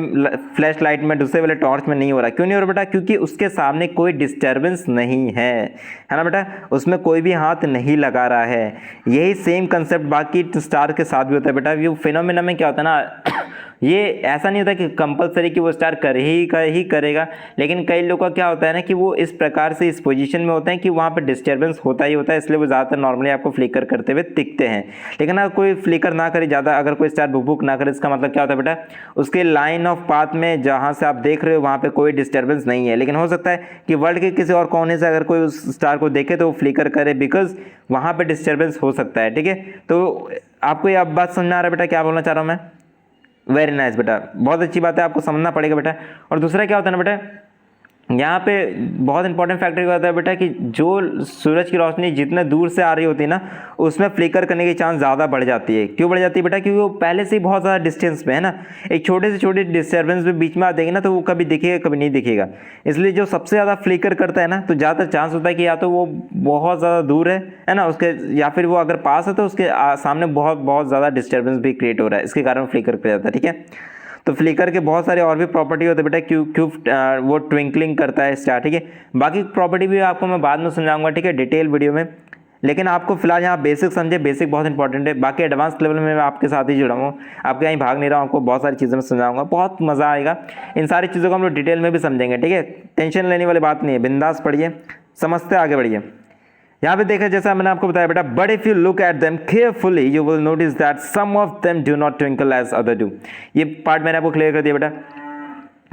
फ्लैश लाइट में, दूसरे वाले टॉर्च में नहीं हो रहा। क्यों नहीं हो रहा बेटा, क्योंकि उसके सामने कोई डिस्टर्बेंस नहीं है ना बेटा, उसमें कोई भी हाथ नहीं लगा रहा है। यही सेम कंसेप्ट बाकी स्टार के साथ भी होता है बेटा। ये फिनोमेना में क्या होता है ना, ये ऐसा नहीं होता कि कंपलसरी कि वो स्टार ही करेगा, लेकिन कई लोगों का क्या होता है ना कि वो इस प्रकार से इस पोजीशन में होते हैं कि वहाँ पे डिस्टर्बेंस होता ही होता है, इसलिए वो ज़्यादातर नॉर्मली आपको फ्लिकर करते हुए दिखते हैं। लेकिन अगर कोई फ्लिकर ना करे ज़्यादा, अगर कोई स्टार बुक ना करे, इसका मतलब क्या होता है बेटा, उसके लाइन ऑफ पाथ में जहाँ से आप देख रहे हो वहाँ पर कोई डिस्टर्बेंस नहीं है। लेकिन हो सकता है कि वर्ल्ड के किसी और कोने से अगर कोई उस स्टार को देखे तो वो फ्लिकर करे, बिकॉज वहाँ पर डिस्टर्बेंस हो सकता है, ठीक है। तो आपको ये अब बात समझ में आ रहा है बेटा क्या बोलना चाह रहा हूँ मैं। वेरी नाइस बेटा, बहुत अच्छी बात है, आपको समझना पड़ेगा बेटा। और दूसरा क्या होता है ना बेटा, यहाँ पे बहुत इंपॉर्टेंट फैक्टर क्या होता है बेटा कि जो सूरज की रोशनी जितने दूर से आ रही होती है ना, उसमें फ्लिकर करने की चांस ज़्यादा बढ़ जाती है। क्यों बढ़ जाती है बेटा, क्योंकि वो पहले से ही बहुत ज़्यादा डिस्टेंस पे है ना। एक छोटे से छोटे डिस्टर्बेंस में बीच में आप देखेंगे ना तो वो कभी दिखेगा कभी नहीं दिखेगा। इसलिए जो सबसे ज़्यादा फ्लिकर करता है ना, तो ज़्यादातर चांस होता है कि या तो वो बहुत ज़्यादा दूर है ना उसके, या फिर वो अगर पास है तो उसके सामने बहुत बहुत ज़्यादा डिस्टर्बेंस भी क्रिएट हो रहा है, इसके कारण फ्लिकर कर जाता है, ठीक है। तो फ्लिकर के बहुत सारे और भी प्रॉपर्टी होते हैं बेटा, क्यों वो ट्विंकलिंग करता है स्टार, ठीक है। बाकी प्रॉपर्टी भी आपको मैं बाद में समझाऊंगा, ठीक है, डिटेल वीडियो में। लेकिन आपको फिलहाल यहाँ बेसिक समझे, बेसिक बहुत इंपॉर्टेंट है। बाकी एडवांस लेवल में मैं आपके साथ ही जुड़ा हूँ, आपके यहाँ भाग नहीं रहा हूँ, आपको बहुत सारी चीज़ें मैं समझाऊंगा, बहुत मज़ा आएगा। इन सारी चीज़ों को हम लोग डिटेल में भी समझेंगे, ठीक है। टेंशन लेने वाली बात नहीं है, बिंदास पढ़िए, समझते आगे बढ़िए। यहाँ पे देखा जैसा मैंने आपको बताया बेटा, but if you look at them carefully you will notice that some of them do not twinkle as other do. ये पार्ट मैंने आपको क्लियर कर दिया बेटा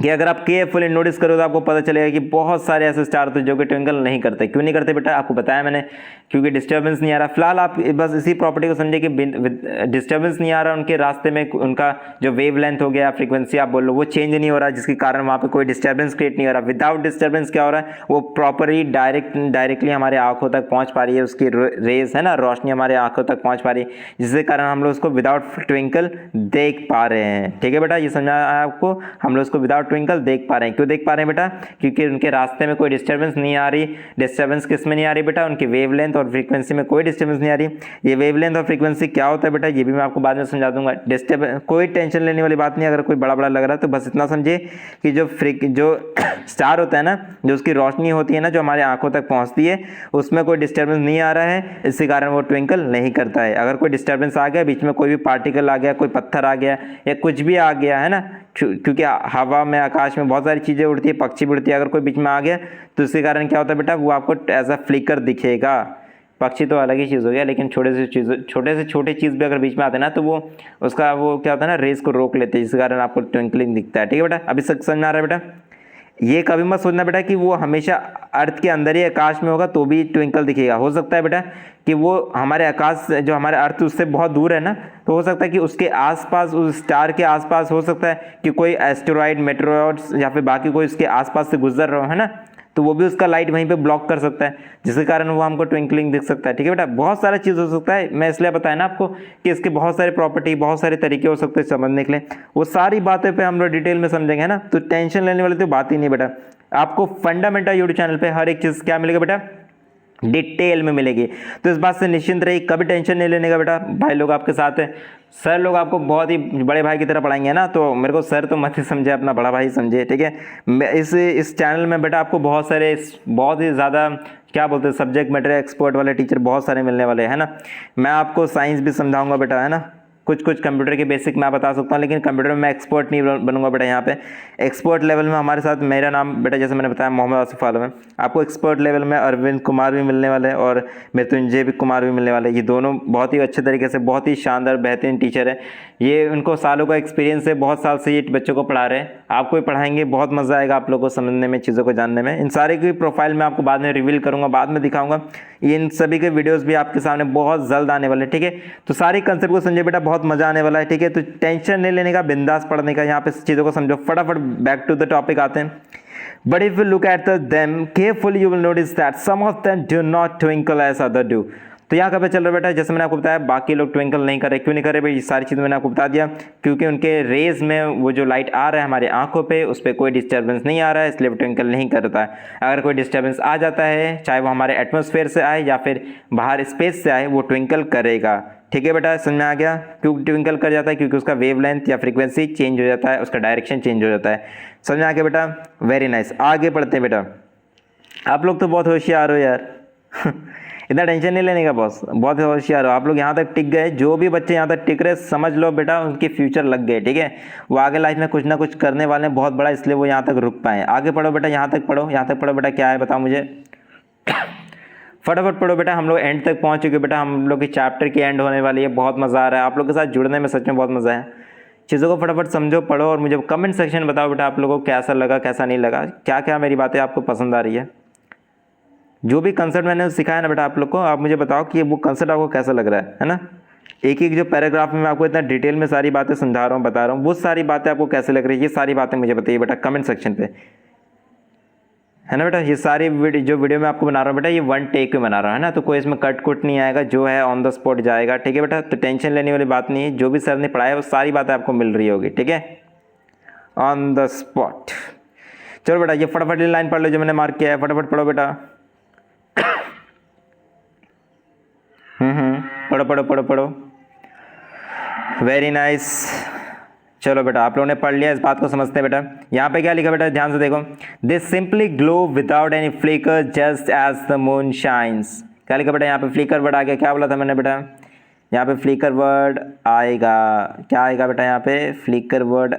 कि अगर आप केयरफुली नोटिस करो तो आपको पता चलेगा कि बहुत सारे ऐसे स्टार थे जो कि ट्विंकल नहीं करते। क्यों नहीं करते बेटा, आपको बताया मैंने, क्योंकि डिस्टर्बेंस नहीं आ रहा। फिलहाल आप बस इसी प्रॉपर्टी को समझिए कि डिस्टर्बेंस नहीं आ रहा, उनके रास्ते में उनका जो वेव लेंथ हो गया, फ्रीक्वेंसी आप बोल लो, वो चेंज नहीं हो रहा, जिसके कारण वहाँ पे कोई डिस्टर्बेंस क्रिएट नहीं हो रहा। विदाउट डिस्टर्बेंस क्या हो रहा है, वो प्रॉपरली डायरेक्टली हमारे आंखों तक पहुँच पा रही है, उसकी रेज है ना, रोशनी हमारे आंखों तक पहुँच पा रही है, जिसके कारण हम लोग उसको विदाउट ट्विंकल देख पा रहे हैं, ठीक है बेटा। ये समझा आपको, हम लोग उसको विदाउट ट्विंकल देख पा रहे हैं। क्यों देख पा रहे हैं बेटा, क्योंकि उनके रास्ते में कोई डिस्टर्बेंस नहीं आ रही। डिस्टर्बेंस किस में नहीं आ रही बेटा, उनकी वेवलेंथ और फ्रीक्वेंसी में कोई डिस्टर्बेंस नहीं आ रही। ये वेवलेंथ और फ्रीक्वेंसी क्या होता है बेटा, ये भी मैं आपको बाद में समझा दूंगा। डिस्टर्बेंस कोई टेंशन लेने वाली बात नहीं, अगर कोई बड़ा बड़ा लग रहा है तो बस इतना समझिए कि जो स्टार होता है ना, जो उसकी रोशनी होती है ना, जो हमारे आंखों तक पहुंचती है, उसमें कोई डिस्टर्बेंस नहीं आ रहा है, इसी कारण वो ट्विंकल नहीं करता है। अगर कोई डिस्टर्बेंस आ गया, बीच में कोई भी पार्टिकल आ गया, कोई पत्थर आ गया या कुछ भी आ गया है ना, क्योंकि हवा में आकाश में बहुत सारी चीज़ें उड़ती है, पक्षी भी उड़ती है, अगर कोई बीच में आ गया तो इसके कारण क्या होता है बेटा, वो आपको एज अ फ्लिकर दिखेगा। पक्षी तो अलग ही चीज़ हो गया, लेकिन छोटे से छोटे चीज़ भी अगर बीच में आते हैं ना तो वो उसका वो क्या होता है ना, रेस को रोक लेते हैं, जिस कारण आपको ट्विंकलिंग दिखता है। ठीक है बेटा, अभी समझ आ रहा है बेटा। ये कभी मत सोचना बेटा कि वो हमेशा अर्थ के अंदर ही आकाश में होगा तो भी ट्विंकल दिखेगा। हो सकता है बेटा कि वो हमारे आकाश जो हमारे अर्थ उससे बहुत दूर है ना, तो हो सकता है कि उसके आसपास, उस स्टार के आसपास हो सकता है कि कोई एस्टेरॉइड, मेटेरॉइड्स या फिर बाकी कोई उसके आसपास से गुजर रहा है ना, तो वो भी उसका लाइट वहीं पे ब्लॉक कर सकता है, जिसके कारण वो हमको ट्विंकलिंग दिख सकता है। ठीक है बेटा, बहुत सारा चीज़ हो सकता है, मैं इसलिए बताया ना आपको कि इसके बहुत सारे प्रॉपर्टी, बहुत सारे तरीके हो सकते हैं समझने के लिए। वो सारी बातें पे हम लोग डिटेल में समझेंगे ना, तो टेंशन लेने वाली तो बात ही नहीं बेटा। आपको फंडामेंटल यूट्यूब चैनल पे हर एक चीज़ क्या मिलेगा बेटा, डिटेल में मिलेगी। तो इस बात से निश्चिंत रहिए, कभी टेंशन नहीं लेने का बेटा। भाई लोग आपके साथ हैं, सर लोग आपको बहुत ही बड़े भाई की तरह पढ़ाएंगे ना, तो मेरे को सर तो मत ही समझे, अपना बड़ा भाई समझे। ठीक है, मैं इस चैनल में बेटा आपको बहुत ही ज़्यादा क्या बोलते हैं सब्जेक्ट मैटर एक्सपर्ट वाले टीचर बहुत सारे मिलने वाले हैं ना। मैं आपको साइंस भी समझाऊंगा बेटा, है ना। कुछ कंप्यूटर के बेसिक मैं बता सकता हूँ, लेकिन कंप्यूटर में मैं एक्सपर्ट नहीं बनूंगा बेटा। यहाँ पे एक्सपर्ट लेवल में हमारे साथ, मेरा नाम बेटा जैसे मैंने बताया मोहम्मद आसिफ आलम है, आपको एक्सपर्ट लेवल में अरविंद कुमार भी मिलने वाले हैं और मृत्युंजय भी कुमार भी मिलने वाले हैं। ये दोनों बहुत ही अच्छे तरीके से, बहुत ही शानदार बेहतरीन टीचर है। ये उनको सालों का एक्सपीरियंस है, बहुत साल से ये बच्चों को पढ़ा रहे हैं। आपको भी पढ़ाएंगे, बहुत मज़ा आएगा आप लोगों को समझने में, चीज़ों को जानने में। इन सारे की प्रोफाइल मैं आपको बाद में रिवील करूँगा, बाद में दिखाऊंगा। इन सभी के वीडियोज़ भी आपके सामने बहुत जल्द आने वाले। ठीक है, तो सारे कंसेप्ट को समझे बेटा, बहुत मज़ा आने वाला है। ठीक है, तो टेंशन नहीं लेने का, बिंदास पढ़ने का, यहाँ पे चीज़ों को समझो। फटाफट बैक टू द टॉपिक आते हैं। But if you look eight them carefully you will notice that some of them do not twinkle as others do। तो यहाँ कब चल रहा है बेटा, जैसे मैंने आपको बताया बाकी लोग ट्विंकल नहीं कर रहे, क्यों नहीं कर रहे भाई, ये सारी चीज़ मैंने आपको बता दिया। क्योंकि उनके रेज में वो जो लाइट आ रहा है हमारी आंखों पे, उस पर कोई डिस्टर्बेंस नहीं आ रहा है, इसलिए वो ट्विंकल नहीं करता है। अगर कोई डिस्टर्बेंस आ जाता है, चाहे वो हमारे एटमॉस्फेयर से आए या फिर बाहर स्पेस से आए, वो ट्विंकल करेगा। ठीक है बेटा, समझ में आ गया क्यों ट्विंकल कर जाता है, क्योंकि उसका वेवलेंथ या फ्रीक्वेंसी चेंज हो जाता है, उसका डायरेक्शन चेंज हो जाता है। समझ में आ गया बेटा, वेरी नाइस। आगे पढ़ते हैं बेटा। आप लोग तो बहुत होशियार हो यार इतना टेंशन नहीं लेने का बॉस, बहुत होशियार हो आप लोग, यहाँ तक टिक गए। जो भी बच्चे यहाँ तक टिक रहे, समझ लो बेटा उनके फ्यूचर लग गए। ठीक है, वो आगे लाइफ में कुछ ना कुछ करने वाले हैं बहुत बड़ा, इसलिए वो यहाँ तक रुक पाए। आगे पढ़ो बेटा, यहाँ तक पढ़ो, यहाँ तक पढ़ो बेटा। क्या है बताओ मुझे फटाफट पढ़ो बेटा, हम लोग एंड तक पहुँच चुके बेटा, हम लोग की चैप्टर की एंड होने वाली है। बहुत मज़ा आ रहा है आप लोग के साथ जुड़ने में, सच में बहुत मज़ा है। चीज़ों को फटाफट समझो, पढ़ो और मुझे कमेंट सेक्शन बताओ बेटा आप लोगों को कैसा लगा, कैसा नहीं लगा, क्या क्या मेरी बातें आपको पसंद आ रही है। जो भी कंसेप्ट मैंने सिखाया ना बेटा आप लोग को, आप मुझे बताओ कि वो कंसेप्ट आपको कैसा लग रहा है ना। एक एक जो पैराग्राफ में मैं आपको इतना डिटेल में सारी बातें समझा रहा हूँ, बता रहा हूँ, वो सारी बातें आपको कैसे लग रही है, ये सारी बातें मुझे बताइए बेटा कमेंट सेक्शन पे, है ना बेटा। ये सारी जो वीडियो मैं आपको बना रहा हूँ बेटा, ये वन टेक में बना रहा हूँ, है ना, तो कोई इसमें कट कुट नहीं आएगा, जो है ऑन द स्पॉट जाएगा। ठीक है बेटा, तो टेंशन लेने वाली बात नहीं है, जो भी सर ने पढ़ाया वो सारी बातें आपको मिल रही होगी। ठीक है, ऑन द स्पॉट। चलो बेटा, ये फटाफट लाइन पढ़ लो जो मैंने मार्क किया है, फटाफट पढ़ो बेटा। पढ़ो पढ़ो पढ़ो पढ़ो, वेरी नाइस। चलो बेटा, आप लोगों ने पढ़ लिया, इस बात को समझते हैं बेटा। यहाँ पे क्या लिखा बेटा, ध्यान से देखो। They simply glow without any flicker just as the moon shines. क्या लिखा बेटा, यहाँ पे फ्लिकर वर्ड आ गया। क्या बोला था मैंने बेटा, यहाँ पे फ्लिकर वर्ड आएगा। क्या आएगा बेटा, यहाँ पे फ्लिकर वर्ड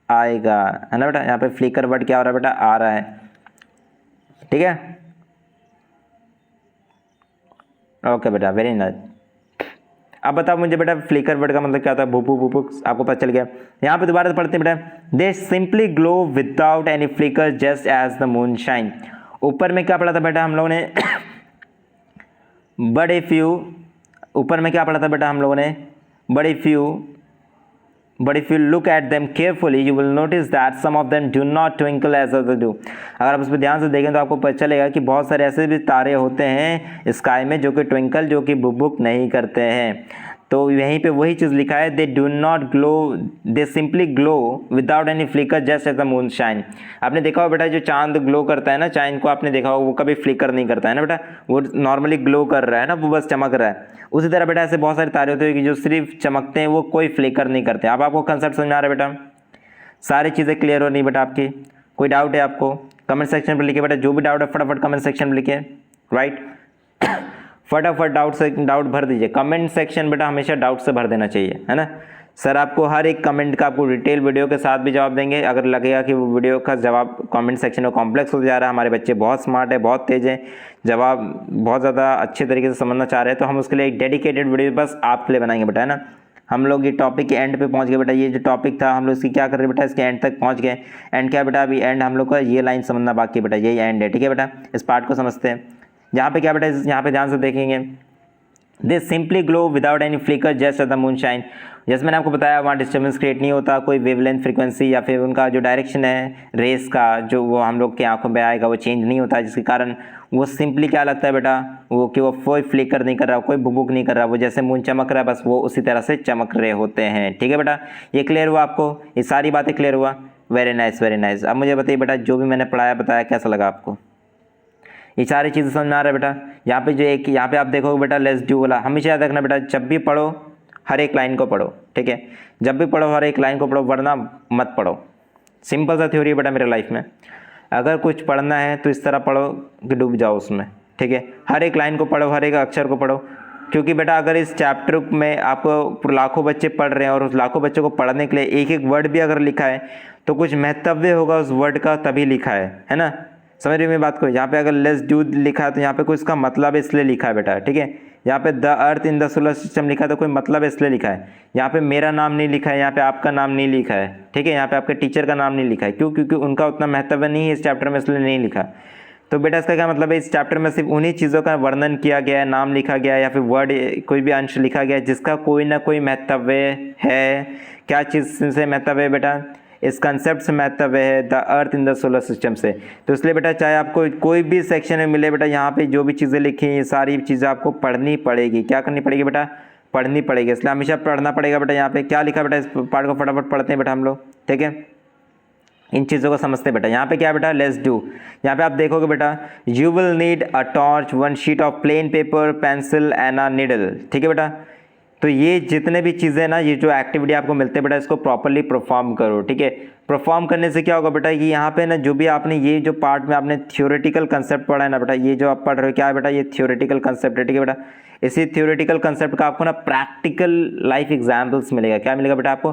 आएगा, है ना बेटा। यहाँ पे फ्लिकर वर्ड क्या हो रहा है बेटा, आ रहा है। ठीक है, ओके बेटा, वेरी नाइस। अब बताओ मुझे बेटा फ्लिकर वर्ड का मतलब क्या होता है, भूपू भूपू, आपको पता चल गया। यहाँ पे दोबारा पढ़ते हैं बेटा। They simply glow without any flicker just as the moon shine. ऊपर में क्या पढ़ा था बेटा हम लोगों ने बट इफ यू, ऊपर में क्या पढ़ा था बेटा हम लोगों ने, but if you look at them carefully you will notice that some of them do not twinkle as other do. अगर आप उस पर ध्यान से देखें तो आपको पता चलेगा कि बहुत सारे ऐसे भी तारे होते हैं स्काई में जो कि ट्विंकल, जो कि बुक नहीं करते हैं। तो यहीं पे वही चीज़ लिखा है, they do not glow, they simply glow without any flicker just as the moon shine. आपने देखा हो बेटा, जो चांद ग्लो करता है ना, चांद को आपने देखा हो, वो कभी फ्लिकर नहीं करता है ना बेटा, वो नॉर्मली ग्लो कर रहा है ना, वो बस चमक रहा है। उसी तरह बेटा ऐसे बहुत सारे तारे होते हैं कि जो सिर्फ चमकते हैं, वो कोई फ्लिकर नहीं करते। अब आपको कंसेप्ट समझ में आ रहा है बेटा, सारी चीज़ें क्लियर हो नहीं बेटा आपकी। कोई डाउट है आपको, कमेंट सेक्शन पर लिखिए बेटा, जो भी डाउट है फटाफट कमेंट सेक्शन में लिखिए, राइट। फटाफट डाउट भर दीजिए। कमेंट सेक्शन बेटा हमेशा डाउट से भर देना चाहिए, है ना। सर आपको हर एक कमेंट का आपको डिटेल वीडियो के साथ भी जवाब देंगे। अगर लगेगा कि वो वीडियो का जवाब कमेंट सेक्शन में कॉम्प्लेक्स हो जा रहा है, हमारे बच्चे बहुत स्मार्ट है, बहुत तेज़ हैं, जवाब बहुत ज़्यादा अच्छे तरीके से समझना चाह रहे हैं, तो हम उसके लिए एक डेडिकेटेड वीडियो बस आपके लिए बनाएंगे बेटा, है ना। हम लोग ये टॉपिक के एंड पे पहुंच गए बेटा। ये जो टॉपिक था हम लोग इसकी क्या कर रहे हैं बेटा, इसके एंड तक पहुंच गए। एंड क्या बेटा, अभी एंड हम लोग का ये लाइन समझना बाकी बेटा, यही एंड है, ठीक है बेटा। इस पार्ट को समझते हैं। यहाँ पे क्या बेटा, यहाँ पे ध्यान से देखेंगे, they simply glow without any flicker just at the moon shine. जैसे मैंने आपको बताया वहाँ डिस्टर्बेंस क्रिएट नहीं होता, कोई वेवलेंथ फ्रीक्वेंसी या फिर उनका जो डायरेक्शन है रेस का, जो वो हम लोग की आंखों में आएगा वो चेंज नहीं होता, जिसके कारण वो सिंपली क्या लगता है बेटा, वो कि वो कोई फ्लिकर नहीं कर रहा, कोई बुक नहीं कर रहा, वो जैसे मून चमक रहा है बस वो उसी तरह से चमक रहे होते हैं, ठीक है बेटा। ये क्लियर हुआ आपको, ये सारी बातें क्लियर हुआ। Very nice very nice. अब मुझे बताइए बेटा, जो भी मैंने पढ़ाया बताया कैसा लगा आपको, ये सारी चीज़ें समझ में आ रहा है बेटा। यहाँ पे जो एक यहाँ पे आप देखोगे बेटा लेट्स डू वाला, हमेशा याद रखना बेटा, जब भी पढ़ो हर एक लाइन को पढ़ो, ठीक है। जब भी पढ़ो हर एक लाइन को पढ़ो, वरना मत पढ़ो। सिंपल सा थ्योरी है बेटा मेरे लाइफ में, अगर कुछ पढ़ना है तो इस तरह पढ़ो कि डूब जाओ उसमें, ठीक है। हर एक लाइन को पढ़ो, हर एक अक्षर को पढ़ो, क्योंकि बेटा अगर इस चैप्टर में आपको लाखों बच्चे पढ़ रहे हैं और उस लाखों बच्चों को पढ़ने के लिए एक एक वर्ड भी अगर लिखा है तो कुछ महत्व होगा उस वर्ड का, तभी लिखा है ना। समझ रही मेरी बात को। यहाँ पे अगर लेट्स डू लिखा है तो यहाँ पे कुछ इसका मतलब है इसलिए लिखा है बेटा, ठीक है। यहाँ पे the earth in the solar system लिखा है तो कोई मतलब है इसलिए लिखा है। यहाँ पे मेरा नाम नहीं लिखा है, यहाँ पे आपका नाम नहीं लिखा है, ठीक है। यहाँ पे आपके टीचर का नाम नहीं लिखा है, क्यों, क्योंकि उनका उतना महत्व नहीं है इस चैप्टर में, इसलिए नहीं लिखा। तो बेटा इसका क्या मतलब है, इस चैप्टर में सिर्फ उन्हीं चीज़ों का वर्णन किया गया है, नाम लिखा गया है या फिर वर्ड कोई भी अंश लिखा गया है जिसका कोई ना कोई महत्व है। क्या चीज़ से महत्व है बेटा, इस कंसेप्ट से महत्व है the earth in the solar system से। तो इसलिए बेटा चाहे आपको कोई भी सेक्शन में मिले बेटा, यहाँ पे जो भी चीज़ें लिखी हैं ये सारी चीज़ें आपको पढ़नी पड़ेगी। क्या करनी पड़ेगी बेटा, पढ़नी पड़ेगी, इसलिए हमेशा पढ़ना पड़ेगा बेटा। यहाँ पे क्या लिखा बेटा, इस पार्ट को फटाफट पढ़ते हैं बेटा हम लोग, ठीक है। इन चीज़ों को समझते हैं बेटा। यहाँ पे क्या बेटा, लेट्स डू। यहाँ पे आप देखोगे बेटा, you will need a torch, one sheet of plain paper, pencil and a needle, ठीक है बेटा। तो ये जितने भी चीज़ें ना, ये जो एक्टिविटी आपको मिलते हैं बेटा, इसको प्रॉपरली परफॉर्म करो, ठीक है। परफॉर्म करने से क्या होगा बेटा कि यहाँ पे ना जो भी आपने ये जो पार्ट में आपने थियोरेटिकल कंसेप्ट पढ़ा है ना बेटा, ये जो आप पढ़ रहे हो क्या है बेटा, ये थियोरेटिकल कंसेप्ट है, ठीक है बेटा। इसी थियोरेटिकल कंसेप्ट का आपको ना प्रैक्टिकल लाइफ एग्जाम्पल्स मिलेगा। क्या मिलेगा बेटा आपको,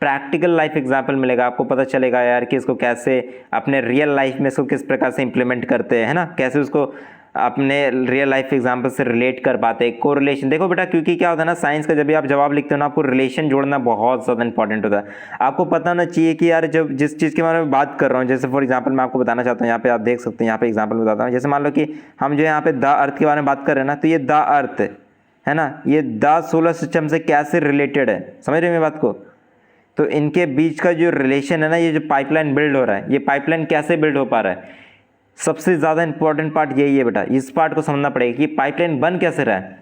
प्रैक्टिकल लाइफ एग्जाम्पल मिलेगा। आपको पता चलेगा यार कि इसको कैसे अपने रियल लाइफ में इसको किस प्रकार से इंप्लीमेंट करते हैं, है ना, कैसे उसको अपने रियल लाइफ एग्जाम्पल से रिलेट कर पाते हैं। कोरिलेशन देखो बेटा, क्योंकि क्या होता है ना, साइंस का जब भी आप जवाब लिखते हो ना, आपको रिलेशन जोड़ना बहुत ज़्यादा इंपॉर्टेंट होता है। आपको पता होना चाहिए कि यार जब जिस चीज़ के बारे में बात कर रहा हूँ, जैसे फॉर एग्जांपल मैं आपको बताना चाहता हूँ, यहाँ पे आप देख सकते हैं, यहाँ पे एग्जांपल बताता हूँ। जैसे मान लो कि हम जो यहाँ पे द अर्थ के बारे में बात कर रहे हैं ना, तो ये द अर्थ है ना, ये द सोलर सिस्टम से कैसे रिलेटेड है, समझ रहे हैं मेरी बात को। तो इनके बीच का जो रिलेशन है ना, ये जो पाइपलाइन बिल्ड हो रहा है, ये पाइपलाइन कैसे बिल्ड हो पा रहा है, सबसे ज़्यादा इंपॉर्टेंट पार्ट यही है बेटा। इस पार्ट को समझना पड़ेगा कि पाइपलाइन बन कैसे रहा है।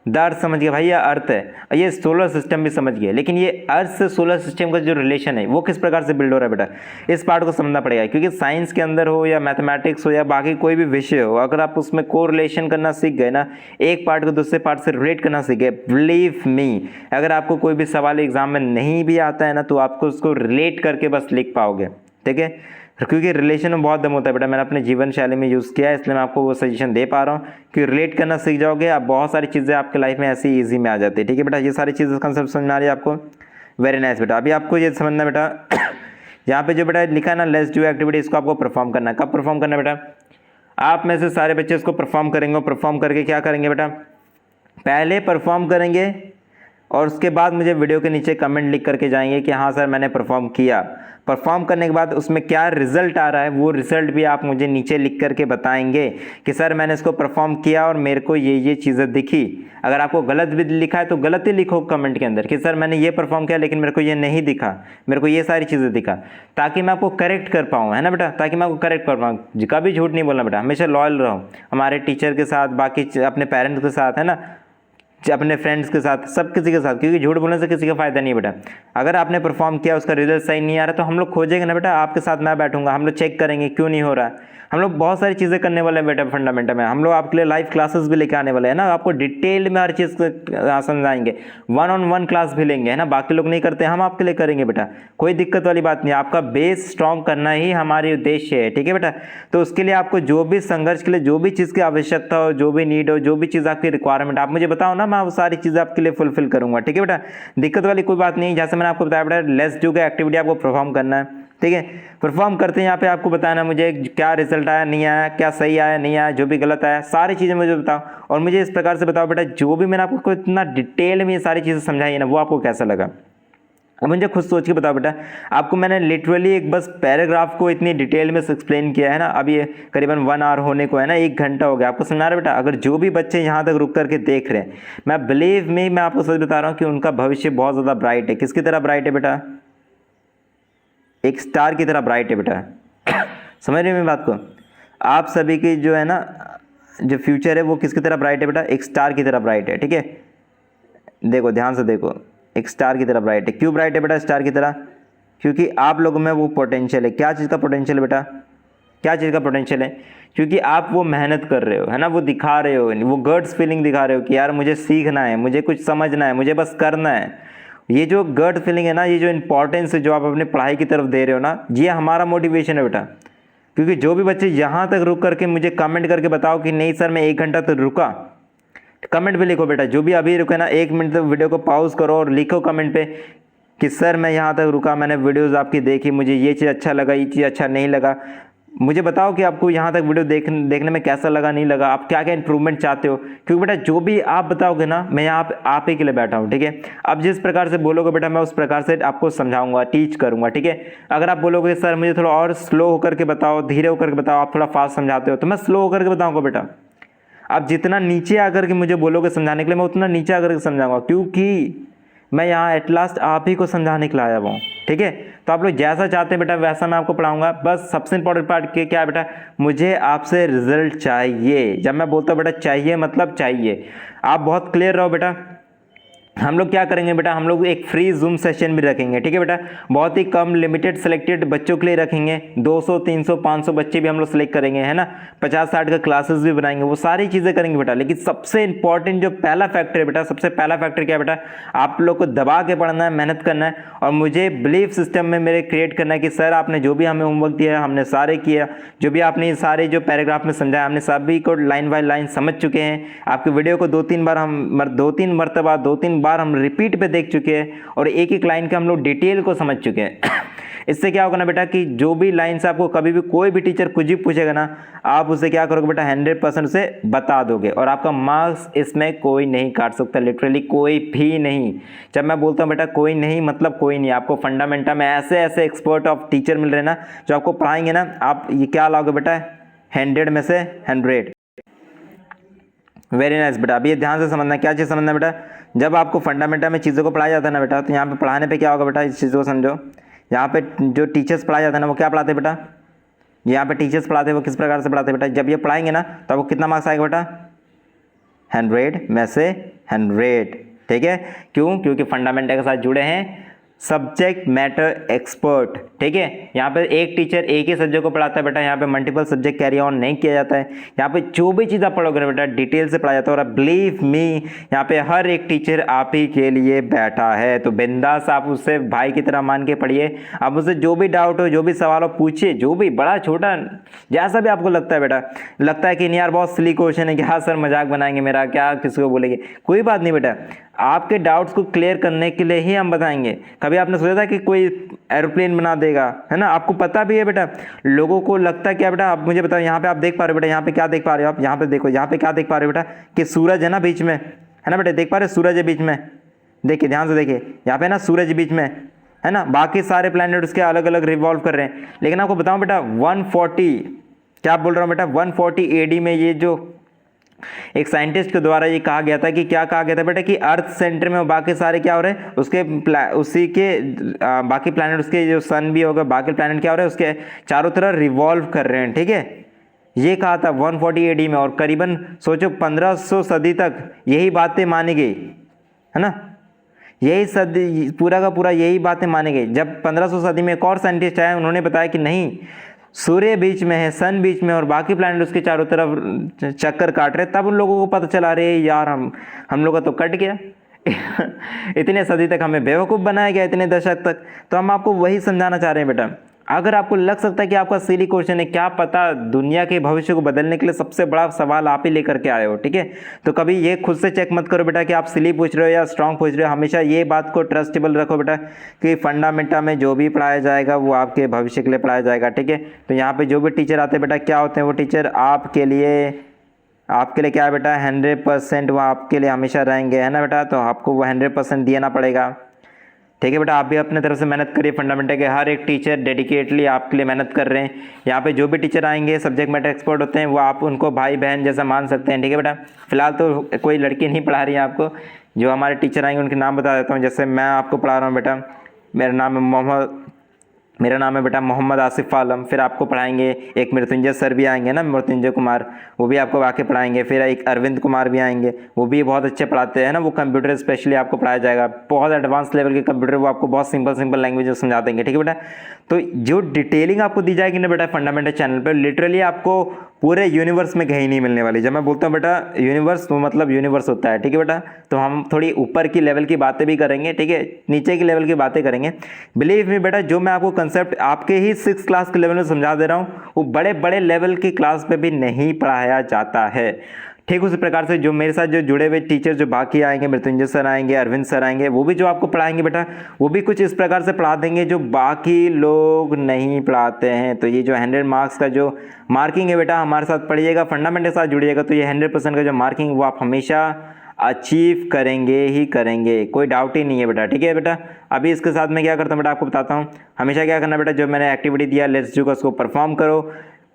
द अर्थ समझ गया भाई, ये अर्थ है, और ये सोलर सिस्टम भी समझ गया, लेकिन ये अर्थ से सोलर सिस्टम का जो रिलेशन है वो किस प्रकार से बिल्ड हो रहा है बेटा, इस पार्ट को समझना पड़ेगा। क्योंकि साइंस के अंदर हो या मैथमेटिक्स हो या बाकी कोई भी विषय हो, अगर आप उसमें कोरिलेशन करना सीख गए ना, एक पार्ट को दूसरे पार्ट से रिलेट करना सीख गए, बिलीव मी, अगर आपको कोई भी सवाल एग्जाम में नहीं भी आता है ना, तो आपको उसको रिलेट करके बस लिख पाओगे, ठीक है। क्योंकि रिलेशन में बहुत दम होता है बेटा, मैंने अपने जीवन शैली में यूज़ किया है, इसलिए मैं आपको वो सजेशन दे पा रहा हूँ कि रिलेट करना सीख जाओगे आप, बहुत सारी चीज़ें आपके लाइफ में ऐसी ईजी में आ जाती है, ठीक है बेटा। ये सारी चीज़ें कंसेप्ट समझ में आ रही है आपको, वेरी नाइस बेटा। अभी आपको ये समझना बेटा, यहाँ पे जो बेटा लिखा है ना लेट्स डू एक्टिविटी, इसको आपको परफॉर्म करना है। कब परफॉर्म करना है बेटा, आप में से सारे बच्चे इसको परफॉर्म करेंगे, परफॉर्म करके क्या करेंगे बेटा, पहले परफॉर्म करेंगे और उसके बाद मुझे वीडियो के नीचे कमेंट लिख करके जाएंगे कि हाँ सर मैंने परफॉर्म किया। परफॉर्म करने के बाद उसमें क्या रिजल्ट आ रहा है, वो रिजल्ट भी आप मुझे नीचे लिख करके बताएंगे कि सर मैंने इसको परफॉर्म किया और मेरे को ये चीज़ें दिखी। अगर आपको गलत भी लिखा है तो गलत ही लिखो कमेंट के अंदर कि सर मैंने ये परफॉर्म किया लेकिन मेरे को ये नहीं दिखा, मेरे को ये सारी चीज़ें दिखा, ताकि मैं आपको करेक्ट कर पाऊँ, है ना बेटा, ताकि मैं आपको करेक्ट कर पाऊँ। कभी झूठ नहीं बोलना बेटा, हमेशा लॉयल रहो हमारे टीचर के साथ, बाकी अपने पेरेंट्स के साथ, है ना, अपने फ्रेंड्स के साथ, सब किसी के साथ, क्योंकि झूठ बोलने से किसी का फायदा नहीं बेटा। अगर आपने परफॉर्म किया उसका रिजल्ट सही नहीं आ रहा तो हम लोग खोजेंगे ना बेटा, आपके साथ मैं बैठूंगा, हम लोग चेक करेंगे क्यों नहीं हो रहा है। हम लोग बहुत सारी चीज़ें करने वाले हैं बेटा फंडामेंटल में, हम लोग आपके लिए लाइव क्लासेस भी लेके आने वाले हैं ना, आपको डिटेल में हर चीज़ समझाएंगे, 1-on-1 क्लास भी लेंगे, है ना, बाकी लोग नहीं करते, हम आपके लिए करेंगे बेटा, कोई दिक्कत वाली बात नहीं। आपका बेस स्ट्रॉन्ग करना ही हमारी उद्देश्य है, ठीक है बेटा। तो उसके लिए आपको जो भी संघर्ष के लिए जो भी चीज़ की आवश्यकता हो, जो भी नीड हो, जो भी चीज़ आपकी रिक्वायरमेंट, आप मुझे बताओ ना, मैं वो सारी चीज़ें आपके लिए फुलफिल करूँगा। ठीक है बेटा, दिक्कत वाली कोई बात नहीं। जैसे मैंने आपको बताया बेटा, लेट्स डू का एक्टिविटी आपको परफॉर्म करना है। ठीक है, परफॉर्म करते हैं। यहाँ पे आपको बताना मुझे क्या रिजल्ट आया, नहीं आया, क्या सही आया, नहीं आया, जो भी गलत आया, सारी चीज़ें मुझे बताओ। और मुझे इस प्रकार से बताओ बेटा, जो भी मैंने आपको इतना डिटेल में ये सारी चीज़ें समझाई है ना, वो आपको कैसा लगा। अब मुझे खुद सोच के बताओ बेटा, आपको मैंने लिटरली एक बस पैराग्राफ को इतनी डिटेल में एक्सप्लेन किया है ना। अब ये करीबन 1 आवर होने को है ना, 1 घंटा हो गया आपको समझा रहा है बेटा। अगर जो भी बच्चे यहाँ तक रुक करके देख रहे हैं, मैं बिलीव में मैं आपको सच बता रहा हूँ कि उनका भविष्य बहुत ज़्यादा ब्राइट है। किसकी तरह ब्राइट है बेटा? एक स्टार की तरह ब्राइट है बेटा। समझ रहे हैं मेरी बात को? आप सभी की जो है ना, जो फ्यूचर है वो किसकी तरह ब्राइट है बेटा? एक स्टार की तरह ब्राइट है। ठीक है, देखो ध्यान से देखो, एक स्टार की तरह ब्राइट है। क्यों ब्राइट है बेटा स्टार की तरह? क्योंकि आप लोगों में वो पोटेंशियल है। क्या चीज़ का पोटेंशियल है बेटा? क्या चीज़ का पोटेंशियल है? क्योंकि आप वो मेहनत कर रहे हो, है ना, वो दिखा रहे हो, वो गट्स फीलिंग दिखा रहे हो कि यार मुझे सीखना है, मुझे कुछ समझना है, मुझे बस करना है। ये जो गट फीलिंग है ना, ये जो इंपॉर्टेंस है जो आप अपने पढ़ाई की तरफ दे रहे हो ना, ये हमारा मोटिवेशन है बेटा। क्योंकि जो भी बच्चे यहाँ तक रुक करके मुझे कमेंट करके बताओ कि नहीं सर मैं 1 घंटा तक रुका, कमेंट पे लिखो बेटा। जो भी अभी रुके ना, 1 मिनट तक वीडियो को पॉज करो और लिखो कमेंट पे कि सर मैं यहाँ तक रुका, मैंने वीडियोस आपकी देखी, मुझे ये चीज़ अच्छा लगा, ये चीज़ अच्छा नहीं लगा। मुझे बताओ कि आपको यहाँ तक वीडियो देखने में कैसा लगा, नहीं लगा, आप क्या क्या इंप्रूवमेंट चाहते हो। क्योंकि बेटा जो भी आप बताओगे ना, मैं यहाँ पे आप ही के लिए बैठा हूँ। ठीक है, आप जिस प्रकार से बोलोगे बेटा, मैं उस प्रकार से आपको समझाऊंगा, टीच करूँगा। ठीक है, अगर आप बोलोगे सर मुझे थोड़ा और स्लो होकर के बताओ, धीरे होकर के बताओ, आप थोड़ा फास्ट समझाते हो, तो मैं स्लो होकर के बताऊँगा बेटा। आप जितना नीचे आकर के मुझे बोलोगे समझाने के लिए, मैं उतना नीचे आकर के समझाऊंगा, क्योंकि मैं यहाँ एट लास्ट आप ही को समझाने के लिए आया हुआ हूँ। ठीक है, तो आप लोग जैसा चाहते हैं बेटा वैसा मैं आपको पढ़ाऊंगा। बस सबसे इंपॉर्टेंट पार्ट क्या है बेटा? मुझे आपसे रिजल्ट चाहिए। जब मैं बोलता हूँ बेटा चाहिए, मतलब चाहिए। आप बहुत क्लियर रहो बेटा। हम लोग क्या करेंगे बेटा, हम लोग एक फ्री जूम सेशन भी रखेंगे। ठीक है बेटा, बहुत ही कम लिमिटेड सेलेक्टेड बच्चों के लिए रखेंगे। 200 300 500 बच्चे भी हम लोग सेलेक्ट करेंगे, है ना। 50-60 का क्लासेस भी बनाएंगे, वो सारी चीज़ें करेंगे बेटा। लेकिन सबसे इंपॉर्टेंट जो पहला फैक्टर है बेटा, सबसे पहला फैक्टर क्या है बेटा? आप लोग को दबा के पढ़ना है, मेहनत करना है, और मुझे बिलीफ सिस्टम में मेरे क्रिएट करना है कि सर आपने जो भी हमें होमवर्क दिया है हमने सारे किया, जो भी आपने सारे जो पैराग्राफ में समझाया हमने सभी को लाइन बाय लाइन समझ चुके हैं। आपके वीडियो को 2-3 बार हम 2-3 मरतबा 2-3 बार हम रिपीट पे देख चुके हैं, और एक एक लाइन का हम लोग डिटेल को समझ चुके हैं। इससे क्या होगा ना बेटा कि जो भी लाइन से आपको कभी भी कोई भी टीचर कुछ भी पूछेगा ना, आप उसे क्या करोगे बेटा, 100% उसे बता दोगे, और आपका मार्क्स इसमें कोई नहीं काट सकता, लिटरली कोई भी नहीं। जब मैं बोलता हूँ बेटा कोई नहीं, मतलब कोई नहीं। आपको फंडामेंटा में ऐसे ऐसे एक्सपर्ट ऑफ टीचर मिल रहे हैं ना, जो आपको पढ़ाएंगे ना, आप ये क्या लाओगे बेटा, 100 में से 100। वेरी नाइस बेटा। अभी ये ध्यान से समझना, क्या चीज़ समझना बेटा, जब आपको फंडामेंटा में चीज़ों को पढ़ाया जाता है ना बेटा, तो यहाँ पे पढ़ाने पे क्या होगा बेटा, इस चीज़ को समझो। यहाँ पे जो टीचर्स पढ़ाया जाता है ना, वो क्या पढ़ाते हैं बेटा, यहाँ पे टीचर्स पढ़ाते हैं वो किस प्रकार से पढ़ाते हैं बेटा, जब ये पढ़ाएंगे ना तो आपको कितना मार्क्स आएगा बेटा, 100 में से 100। ठीक है, क्यों? क्योंकि फंडामेंटा के साथ जुड़े हैं सब्जेक्ट मैटर एक्सपर्ट। ठीक है, यहाँ पे एक टीचर एक ही सब्जेक्ट को पढ़ाता है बेटा, यहाँ पे मल्टीपल सब्जेक्ट कैरी ऑन नहीं किया जाता है। यहाँ पे जो भी चीज़ आप पढ़ोगे ना बेटा, डिटेल से पढ़ाया जाता है। और बिलीव मी, यहाँ पे हर एक टीचर आप ही के लिए बैठा है, तो बिंदास आप उससे भाई की तरह मान के पढ़िए। आप उससे जो भी डाउट हो, जो भी सवाल हो पूछिए, जो भी बड़ा छोटा जैसा भी आपको लगता है बेटा, लगता है कि नहीं यार बहुत सिली क्वेश्चन है कि हाँ सर मजाक बनाएंगे मेरा, क्या किसी को बोलेंगे, कोई बात नहीं बेटा, आपके डाउट्स को क्लियर करने के लिए ही हम बताएंगे। कभी आपने सोचा था कि कोई एरोप्लेन बना देगा, है ना? आपको पता भी है बेटा, लोगों को लगता है क्या बेटा, आप मुझे बताओ, यहाँ पे आप देख पा रहे हो बेटा, यहाँ पे क्या देख पा रहे हो आप, यहाँ पे देखो, यहाँ पे क्या देख पा रहे हो बेटा, कि सूरज है ना बीच में, है ना बेटा, देख पा रहे हो सूरज है बीच में, देखिए ध्यान से देखिए, यहाँ पे ना सूरज बीच में है ना, बाकी सारे प्लैनेट उसके अलग अलग रिवॉल्व कर रहे हैं। लेकिन आपको बताऊँ बेटा 140, क्या बोल रहा हूँ बेटा, 140 AD में ये जो एक साइंटिस्ट के द्वारा ये कहा गया था कि क्या कहा गया था बेटा, कि अर्थ सेंटर में बाकी सारे क्या हो रहे हैं, उसके उसी के बाकी प्लैनेट, उसके जो सन भी होगा, बाकी प्लैनेट क्या हो रहे हैं, उसके चारों तरफ रिवॉल्व कर रहे हैं। ठीक है, ये कहा था 140 AD में, और करीबन सोचो 1500 सदी तक यही बातें मानी गई, है ना, यही सदी पूरा का पूरा यही बातें मानी गई। जब 1500 सदी में एक और साइंटिस्ट आए, उन्होंने बताया कि नहीं, सूर्य बीच में है, सन बीच में, और बाकी प्लैनेट उसके चारों तरफ चक्कर काट रहे, तब उन लोगों को पता चला, अरे यार हम लोग का तो कट गया। इतने सदी तक हमें बेवकूफ़ बनाया गया, इतने दशक तक। तो हम आपको वही समझाना चाह रहे हैं बेटा, अगर आपको लग सकता है कि आपका सिली क्वेश्चन है, क्या पता दुनिया के भविष्य को बदलने के लिए सबसे बड़ा सवाल आप ही लेकर के आए हो, ठीक है। तो कभी ये खुद से चेक मत करो बेटा कि आप सिली पूछ रहे हो या स्ट्रांग पूछ रहे हो। हमेशा ये बात को ट्रस्टेबल रखो बेटा कि फंडामेंटा में जो भी पढ़ाया जाएगा वो आपके भविष्य के लिए पढ़ाया जाएगा, ठीक है। तो यहाँ पे जो भी टीचर आते हैं बेटा क्या होते हैं, वो टीचर आपके लिए क्या है बेटा 100% वो आपके लिए हमेशा रहेंगे, है ना बेटा। तो आपको वो 100% देना पड़ेगा, ठीक है बेटा। आप भी अपने तरफ से मेहनत करिए। फंडामेंटल के हर एक टीचर डेडिकेटली आपके लिए मेहनत कर रहे हैं। यहाँ पे जो भी टीचर आएंगे सब्जेक्ट मैटर एक्सपर्ट होते हैं, वो आप उनको भाई बहन जैसा मान सकते हैं, ठीक है बेटा। फिलहाल तो कोई लड़की नहीं पढ़ा रही है आपको, जो हमारे टीचर आएंगे उनके नाम बता देता हूँ। जैसे मैं आपको पढ़ा रहा हूँ बेटा, मेरा नाम है बेटा मोहम्मद आसिफ आलम। फिर आपको पढ़ाएंगे एक मृत्युंजय सर भी आएंगे ना, मृत्युंजय कुमार, वो भी आपको आके पढ़ाएंगे। फिर एक अरविंद कुमार भी आएंगे, वो भी बहुत अच्छे पढ़ाते हैं ना, वो कंप्यूटर स्पेशली आपको पढ़ाया जाएगा। बहुत एडवांस लेवल के कंप्यूटर, वो आपको बहुत सिंपल लैंग्वेज में समझा देंगे, ठीक है बेटा। तो जो डिटेलिंग आपको दी जाएगी ना बेटा फंडामेंटल चैनल पर, लिटरली आपको पूरे यूनिवर्स में कहीं नहीं मिलने वाली। जब मैं बोलता हूँ बेटा यूनिवर्स, वो मतलब यूनिवर्स होता है, ठीक है बेटा। तो हम थोड़ी ऊपर की लेवल की बातें भी करेंगे, ठीक है, नीचे की लेवल की बातें करेंगे। बिलीव मी बेटा, जो मैं आपको कंसेप्ट आपके ही 6 क्लास के लेवल में समझा दे रहा हूँ, वो बड़े बड़े लेवल की क्लास पे भी नहीं पढ़ाया जाता है। ठीक उसी प्रकार से जो मेरे साथ जो जुड़े हुए टीचर जो बाकी आएंगे, मृत्युंजय सर आएंगे, अरविंद सर आएंगे, वो भी जो आपको पढ़ाएंगे बेटा, वो भी कुछ इस प्रकार से पढ़ा देंगे जो बाकी लोग नहीं पढ़ाते हैं। तो ये जो 100 मार्क्स का जो मार्किंग है बेटा, हमारे साथ पढ़िएगा, फंडामेंटल के साथ जुड़िएगा, तो ये 100% का जो मार्किंग वो आप हमेशा अचीव करेंगे ही करेंगे, कोई डाउट ही नहीं है बेटा, ठीक है बेटा। अभी इसके साथ मैं क्या करता हूँ बेटा, आपको बताता हूँ। हमेशा क्या करना बेटा, जो मैंने एक्टिविटी दिया लेट्स डू का, उसको परफॉर्म करो।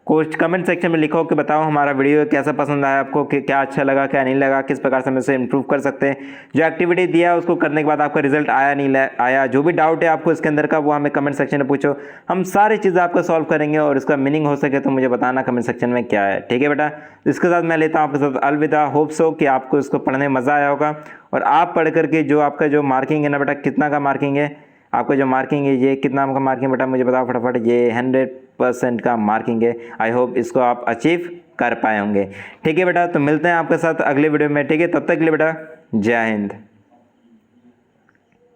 कुछ कमेंट सेक्शन में लिखो कि बताओ हमारा वीडियो कैसा पसंद आया आपको, कि क्या अच्छा लगा क्या नहीं लगा, किस प्रकार से हम इसे इंप्रूव कर सकते हैं। जो एक्टिविटी दिया है उसको करने के बाद आपका रिजल्ट आया नहीं आया, जो भी डाउट है आपको इसके अंदर का, वो हमें कमेंट सेक्शन में पूछो। हम सारी चीज़ें आपको सॉल्व करेंगे, और इसका मीनिंग हो सके तो मुझे बताना कमेंट सेक्शन में क्या है, ठीक है बेटा। इसके साथ मैं लेता हूँ आपके साथ अलविदा। होप सो कि आपको इसको पढ़ने में मज़ा आया होगा, और आप पढ़ करके जो आपका जो मार्किंग है ना बेटा, कितना का मार्किंग है आपका, जो मार्किंग है ये कितना का मार्किंग बेटा मुझे बताओ फटाफट। ये 100% का मार्किंग है। आई होप इसको आप अचीव कर पाए होंगे, ठीक है बेटा। तो मिलते हैं आपके साथ अगले वीडियो में, ठीक है। तब तक के लिए बेटा जय हिंद।